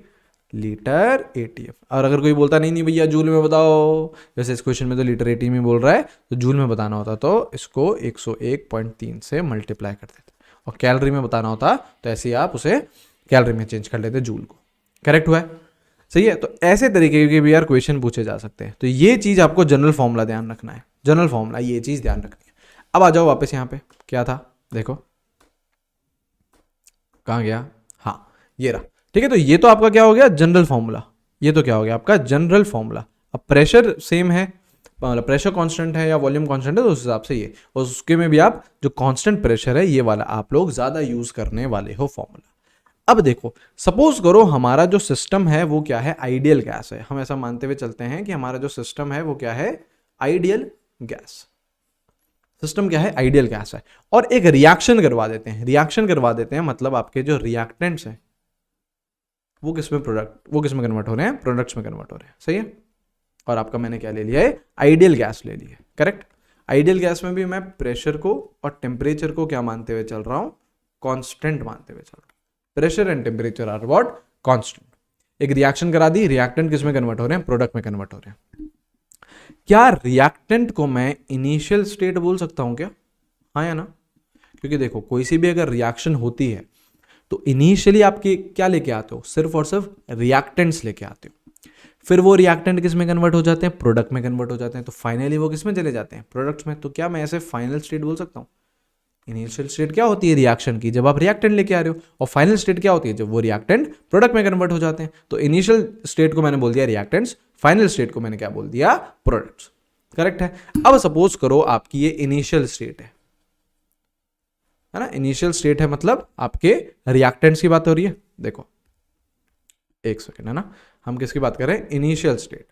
Speaker 1: Litre ATM. और अगर कोई बोलता नहीं भैया जूल में बताओ, जैसे इस क्वेश्चन में तो लीटर एटीएम ही बोल रहा है, तो जूल में बताना होता तो इसको 101.3 से मल्टीप्लाई कर देते, और कैलोरी में बताना होता तो ऐसे ही आप उसे कैलोरी में चेंज कर लेते जूल को। करेक्ट हुआ है? सही है। तो ऐसे तरीके के भी यार क्वेश्चन पूछे जा सकते हैं। तो ये चीज आपको जनरल फॉर्मूला ध्यान रखना है, जनरल फॉर्मूला ये चीज ध्यान रखनी है। अब आ जाओ वापस यहाँ पे, क्या था देखो कहाँ गया? हाँ ये रहा। ठीक है, तो ये तो आपका क्या हो गया? General formula. ये तो क्या हो गया आपका? General formula. अब प्रेशर सेम है, मतलब प्रेशर कांस्टेंट है या वॉल्यूम कांस्टेंट है, तो उस हिसाब से ये, और उसके में भी आप जो कांस्टेंट प्रेशर है ये वाला आप लोग ज्यादा यूज करने वाले हो फॉर्मूला। अब देखो सपोज करो हमारा जो सिस्टम है वो क्या है? आइडियल गैस है। हम ऐसा मानते हुए चलते हैं कि हमारा जो सिस्टम है वो क्या है? Ideal gas. सिस्टम क्या है? आइडियल गैस है। और एक रिएक्शन करवा देते हैं, रिएक्शन करवा देते हैं मतलब आपके जो रिएक्टेंट्स हैं वो किस में कन्वर्ट हो रहे हैं? प्रोडक्ट्स में कन्वर्ट हो रहे हैं। सही है। और आपका मैंने क्या ले लिया है? आइडियल गैस ले लिया है। करेक्ट। आइडियल गैस में भी मैं प्रेशर को और टेम्परेचर को क्या मानते हुए चल रहा हूं? कांस्टेंट मानते हुए चल रहा हूं। Pressure and temperature are what? Constant. एक रिएक्शन करा दी, रिएक्टेंट किस में कन्वर्ट हो रहे हैं? प्रोडक्ट में कन्वर्ट हो रहे हैं। क्या रिएक्टेंट को मैं इनिशियल स्टेट बोल सकता हूं क्या? हाँ या ना? क्योंकि देखो कोई सी भी अगर रिएक्शन होती है तो इनिशियली आप क्या लेके आते हो? सिर्फ और सिर्फ रिएक्टेंट्स लेके आते हो। फिर वो रिएक्टेंट किस में कन्वर्ट हो जाते हैं? प्रोडक्ट में कन्वर्ट हो जाते हैं। तो फाइनली वो किस में चले जाते हैं? प्रोडक्ट्स में। तो क्या मैं ऐसे फाइनल स्टेट बोल सकता हूँ? इनिशियल स्टेट क्या होती है रिएक्शन की, जब आप रिएक्टेंट लेके आ रहे हो, और फाइनल स्टेट क्या होती है जब वो रिएक्टेंट प्रोडक्ट में कन्वर्ट हो जाते हैं। तो इनिशियल स्टेट को मैंने बोल दिया रिएक्टेंट्स, फाइनल स्टेट को मैंने क्या बोल दिया, प्रोडक्ट्स। करेक्ट है। अब सपोज करो आपकी ये इनिशियल स्टेट है ना, इनिशियल स्टेट है मतलब आपके रिएक्टेंट्स की बात हो रही है। देखो एक सेकेंड है ना, हम किसकी बात कर रहे हैं, initial state.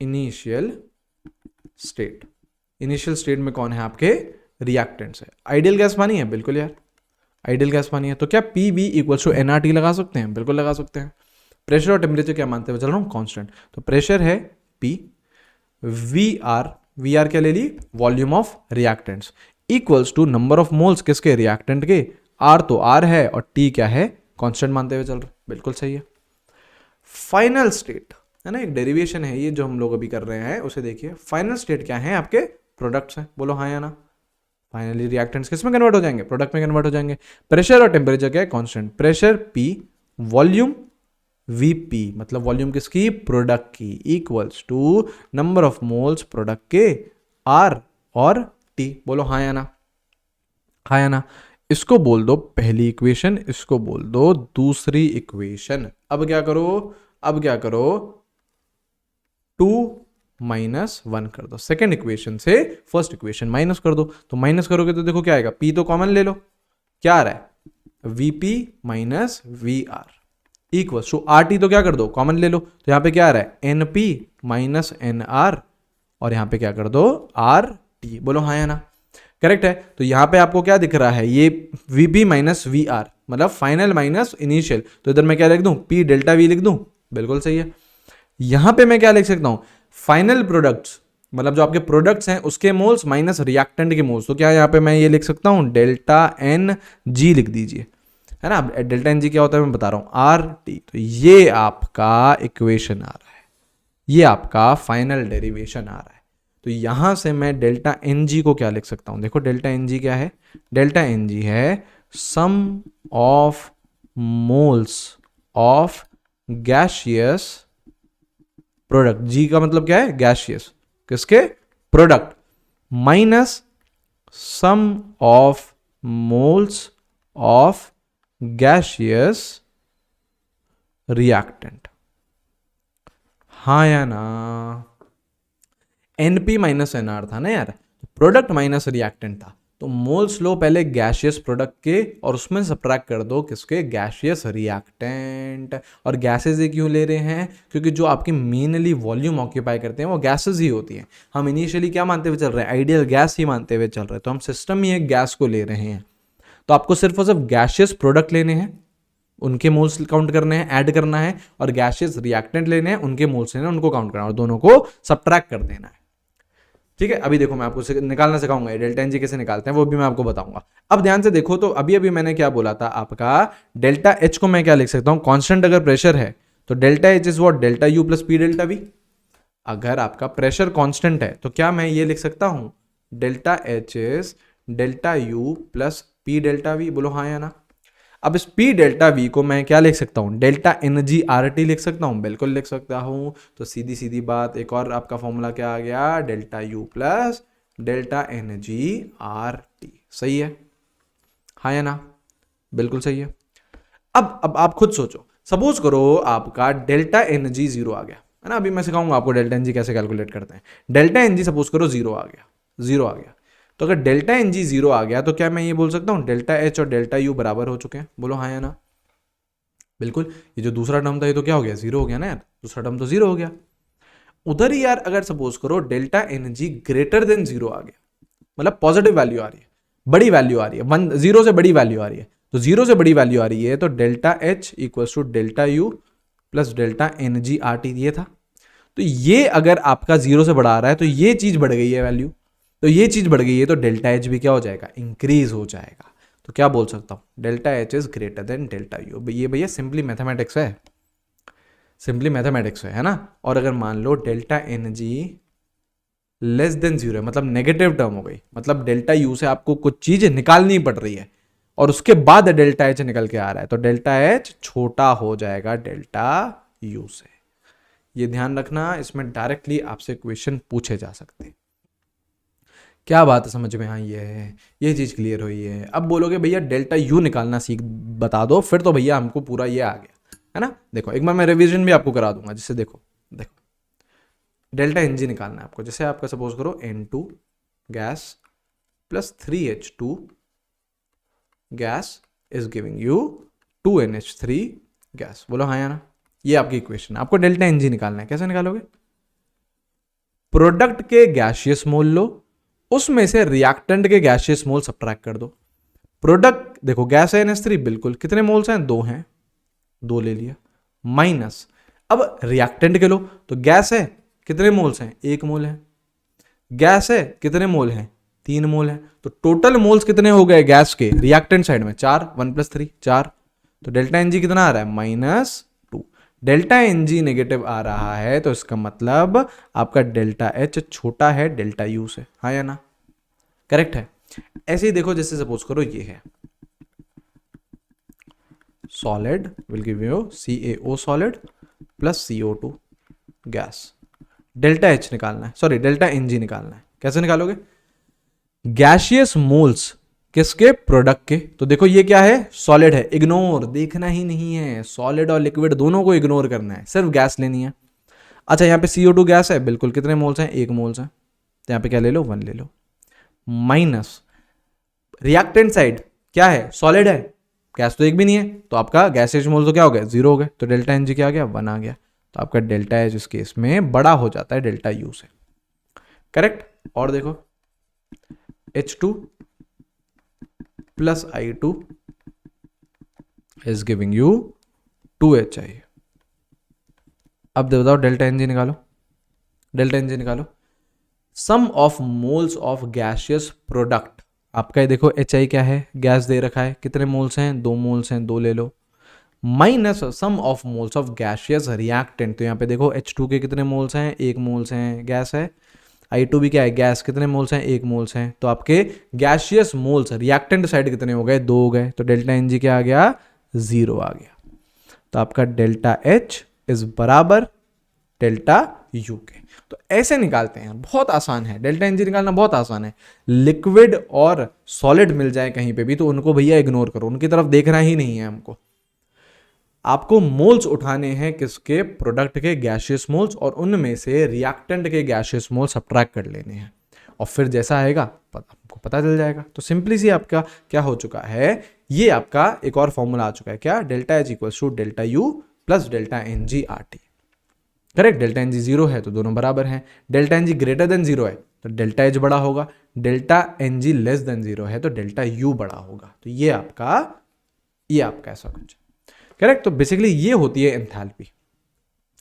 Speaker 1: Initial state, initial state में कौन है आपके, रिएक्टेंट्स है। आइडियल गैस पानी है, बिल्कुल यार आइडियल गैस पानी है। तो क्या P V equal to NRT लगा सकते हैं, बिल्कुल लगा सकते हैं। प्रेशर और टेम्परेचर क्या मानते हुए चल रहा हूं, कांस्टेंट। तो प्रेशर है पी, वी आर क्या ले ली, volume of reactants, equals to number of moles किसके, रिएक्टेंट के। आर तो आर है और टी क्या है, कांस्टेंट मानते हुए चल रहे, बिल्कुल सही है। फाइनल स्टेट है ना, एक डेरिवेशन है ये जो हम लोग अभी कर रहे हैं, उसे देखिए। फाइनल स्टेट क्या है, आपके प्रोडक्ट्स हैं, बोलो हाँ या ना। फाइनली रिएक्टेंट्स किस में कन्वर्ट हो जाएंगे, प्रोडक्ट में कन्वर्ट हो जाएंगे। प्रेशर और टेम्परेचर क्या है, constant. Pressure P, volume VP, मतलब वॉल्यूम किसकी, प्रोडक्ट की, equals to number of moles product के, आर और टी। बोलो हाँ या ना, हाँ या ना। इसको बोल दो पहली इक्वेशन, इसको बोल दो दूसरी इक्वेशन। अब क्या करो, अब क्या करो, 2 माइनस 1 कर दो, सेकेंड इक्वेशन से फर्स्ट इक्वेशन माइनस कर दो। तो माइनस करोगे तो देखो क्या आएगा, पी तो कॉमन ले लो, क्या आ रहा है, VP minus V R, equal to R T तो क्या कर दो, कॉमन ले लो। तो यहां पे क्या आ रहा है, N P minus N R, और यहां पे क्या कर दो, आर टी। बोलो हाँ या ना, करेक्ट है। तो यहां पे आपको क्या दिख रहा है, ये वीपी माइनस वी आर मतलब फाइनल माइनस इनिशियल। तो इधर मैं क्या लिख दूं, पी डेल्टा वी लिख दूं, बिल्कुल सही है। यहां पे मैं क्या लिख सकता हूं, फाइनल प्रोडक्ट्स मतलब जो आपके प्रोडक्ट्स हैं उसके मोल्स माइनस रिएक्टेंट के मोल्स। तो क्या यहां पे मैं ये लिख सकता हूं, डेल्टा एन जी लिख दीजिए, है ना। डेल्टा एन जी क्या होता है मैं बता रहा हूं, आर टी। तो ये आपका इक्वेशन आ रहा है, ये आपका फाइनल डेरिवेशन आ रहा है। तो यहां से मैं डेल्टा एन जी को क्या लिख सकता हूं, देखो डेल्टा एन जी क्या है, डेल्टा एन जी है sum of moles of gaseous product. G का मतलब क्या है, गैसियस, किसके, product, minus sum of moles of gaseous reactant. हाँ या ना, एनपी माइनस एनआर था ना यार, प्रोडक्ट माइनस रिएक्टेंट था। तो मोल्स लो पहले गैसियस प्रोडक्ट के और उसमें सब्ट्रैक्ट कर दो किसके, गैसियस रिएक्टेंट। और गैसेज ये क्यों ले रहे हैं, क्योंकि जो आपकी मेनली वॉल्यूम ऑक्यूपाई करते हैं वो गैसेज ही होती हैं। हम इनिशियली क्या मानते हुए चल रहे हैं, आइडियल गैस ही मानते हुए चल रहे हैं। तो हम सिस्टम ही एक गैस को ले रहे हैं। तो आपको सिर्फ और सिर्फ गैसियस प्रोडक्ट लेने हैं, उनके मोल्स काउंट करने हैं, ऐड करना है, और गैसियस रिएक्टेंट लेने हैं, उनके मोल्स लेने हैं, उनको काउंट करना है, और दोनों को सब्ट्रैक्ट कर देना है। ठीक है, अभी देखो मैं आपको निकालना सिखाऊंगा, डेल्टा एन जी कैसे निकालते हैं वो भी मैं आपको बताऊंगा। अब ध्यान से देखो, तो अभी अभी मैंने क्या बोला था, आपका डेल्टा एच को मैं क्या लिख सकता हूं, कांस्टेंट अगर प्रेशर है तो delta H is what, delta U plus P delta we. अगर आपका प्रेशर कांस्टेंट है तो क्या मैं ये लिख सकता हूं, delta H is delta U plus P delta V. बोलो हाँ या ना। अब इस पी डेल्टा वी को मैं क्या लिख सकता हूं, delta N G R T लिख सकता हूं, बिल्कुल लिख सकता हूं। तो सीधी सीधी बात, एक और आपका फॉर्मूला क्या आ गया, delta U plus delta N G R T. सही है, हाँ या ना, बिल्कुल सही है। अब आप खुद सोचो, सपोज करो आपका डेल्टा एन जी जीरो आ गया, है ना। अभी मैं सिखाऊंगा आपको डेल्टा एन जी कैसे कैलकुलेट करते हैं। डेल्टा एन जी सपोज करो जीरो आ गया, जीरो आ गया। तो अगर डेल्टा एन जी जीरो आ गया तो क्या मैं ये बोल सकता हूं, डेल्टा एच और डेल्टा यू बराबर हो चुके हैं। बोलो हाँ या ना, बिल्कुल। ये जो दूसरा टर्म था ये तो क्या हो गया, जीरो हो गया ना यार, दूसरा टर्म तो जीरो हो गया। उधर ही यार अगर सपोज करो delta N G greater than zero आ गया, मतलब पॉजिटिव वैल्यू आ रही है, बड़ी वैल्यू आ रही है, वन जीरो से बड़ी वैल्यू आ रही है। तो जीरो से बड़ी वैल्यू आ रही है तो delta H equal to delta U plus delta N G R T ये था। तो ये अगर आपका जीरो से बढ़ा रहा है तो ये चीज बढ़ गई है वैल्यू, तो ये चीज बढ़ गई है, तो डेल्टा एच भी क्या हो जाएगा, इंक्रीज हो जाएगा। तो क्या बोल सकता हूं, delta H is greater than delta U. ये भैया सिंपली मैथमेटिक्स है, सिंपली मैथमेटिक्स है ना। और अगर मान लो delta N G less than zero है, मतलब नेगेटिव टर्म हो गई, मतलब डेल्टा यू से आपको कुछ चीज निकालनी पड़ रही है और उसके बाद डेल्टा एच निकल के आ रहा है, तो डेल्टा एच छोटा हो जाएगा डेल्टा यू से। ये ध्यान रखना, इसमें डायरेक्टली आपसे क्वेश्चन पूछे जा सकते हैं। क्या बात है, समझ में आई है, ये चीज़ क्लियर हुई है। अब बोलोगे भैया डेल्टा यू निकालना सीख बता दो, फिर तो भैया हमको पूरा ये आ गया है ना। देखो एक बार मैं रिवीजन भी आपको करा दूंगा, जिससे देखो डेल्टा एन जी निकालना है आपको। जैसे आपका सपोज करो N2 gas plus 3H2 gas is giving you 2NH3 gas. बोलो हाँ या ना। ये आपकी इक्वेशन, आपको डेल्टा एन जी निकालना है। कैसे निकालोगे? प्रोडक्ट के गैसियस मोल लो, उसमें से रिएक्टेंट के गैसियस मोल सब्ट्रैक्ट कर दो। प्रोडक्ट देखो गैस है NH3, बिल्कुल कितने मोल्स हैं? 2 हैं, 2 ले लिया, माइनस अब रिएक्टेंट के लो, तो गैस है कितने मोल्स हैं? 1 मोल है। गैस है कितने मोल हैं? 3 मोल है। तो टोटल मोल्स कितने हो गए गैस के रिएक्टेंट साइड में? 4, 1 + 3 4। तो डेल्टा एन जी कितना आ रहा है? -2। डेल्टा एन जी नेगेटिव आ रहा है, तो इसका मतलब आपका डेल्टा एच छोटा है डेल्टा यू से। हाँ या ना? करेक्ट है। ऐसे ही देखो, जैसे सपोज करो ये है solid will give you CaO solid plus CO2 gas. Delta H निकालना है, सॉरी डेल्टा एन जी निकालना है। कैसे निकालोगे? गैसियस मोल्स किसके? प्रोडक्ट के। तो देखो ये क्या है? सॉलिड है, इग्नोर, देखना ही नहीं है। सॉलिड और लिक्विड दोनों को इग्नोर करना है, सिर्फ गैस लेनी है। अच्छा यहाँ पे CO2 गैस है, बिल्कुल कितने मोल्स हैं? 1 मोल्स हैं। तो यहाँ पे क्या ले लो? 1 ले लो, माइनस रिएक्टेंट साइड क्या है? सॉलिड है, गैस तो एक भी नहीं है, तो आपका गैसियस मोल तो क्या हो गया? 0 हो गए। तो डेल्टा एन जी क्या आ गया? 1 आ गया। तो आपका डेल्टा एच इस केस में बड़ा हो जाता है डेल्टा यू से। करेक्ट। और देखो H2 plus I2 is giving you 2HI। अब बताओ डेल्टा एन जी निकालो, डेल्टा एन जी निकालो। Sum of moles of gaseous product, आपका ये देखो HI क्या है? गैस दे रखा है, कितने मोल्स हैं? 2 मोल्स हैं, 2 ले लो, minus sum of moles of gaseous reactant. तो यहाँ पे देखो H2 के कितने मोल्स हैं? 1 मोल्स हैं, गैस है। I2 भी क्या है? गैस, कितने मोल्स हैं? 1 मोल्स हैं। तो आपके गैसियस मोल्स रिएक्टेंट साइड कितने हो गए? 2 हो गए। तो डेल्टा एन जी क्या आ गया? 0 आ गया। तो आपका डेल्टा एच इज बराबर डेल्टा यू के। तो ऐसे निकालते हैं, बहुत आसान है। डेल्टा एन जी निकालना बहुत आसान है। लिक्विड और सॉलिड मिल जाए कहीं पे भी तो उनको भैया इग्नोर करो, उनकी तरफ देखना ही नहीं है हमको। आपको मोल्स उठाने हैं किसके? प्रोडक्ट के गैसियस मोल्स, और उनमें से रिएक्टेंट के गैसियस मोल्स सब्ट्रैक्ट कर लेने हैं, और फिर जैसा आएगा आपको पता चल जाएगा। तो सिंपली सी आपका क्या हो चुका है? ये आपका एक और फॉर्मूला आ चुका है। क्या? Delta H equals to delta U plus delta N G R T. Correct. Delta N G 0 है तो दोनों बराबर हैं। Delta N G greater than 0 है तो डेल्टा एच बड़ा होगा। Delta N G less than 0 है तो डेल्टा यू बड़ा होगा। तो ये आपका ऐसा कुछ। करेक्ट। तो बेसिकली ये होती है एंथैल्पी,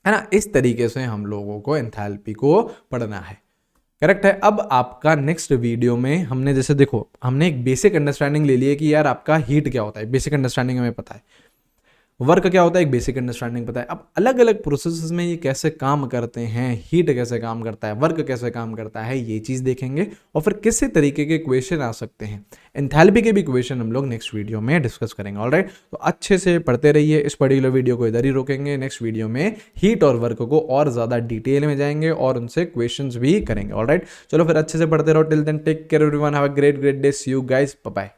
Speaker 1: है ना। इस तरीके से हम लोगों को एंथैल्पी को पढ़ना है। करेक्ट है। अब आपका नेक्स्ट वीडियो में हमने जैसे देखो, हमने एक बेसिक अंडरस्टैंडिंग ले ली है कि यार आपका हीट क्या होता है, बेसिक अंडरस्टैंडिंग हमें पता है। वर्क क्या होता है, एक बेसिक अंडरस्टैंडिंग पता है। अब अलग अलग प्रोसेसेस में ये कैसे काम करते हैं, हीट कैसे काम करता है, वर्क कैसे काम करता है, ये चीज़ देखेंगे। और फिर किसी तरीके के क्वेश्चन आ सकते हैं, एंथैल्पी के भी क्वेश्चन हम लोग नेक्स्ट वीडियो में डिस्कस करेंगे। ऑलराइट, तो अच्छे से पढ़ते रहिए। इस पर्टिकुलर वीडियो को इधर ही रोकेंगे। नेक्स्ट वीडियो में हीट और वर्क को और ज़्यादा डिटेल में जाएंगे और उनसे क्वेश्चन भी करेंगे। ऑलराइट, चलो फिर अच्छे से पढ़ते रहो। Till then take care everyone, have a great day, see you guys, bye bye.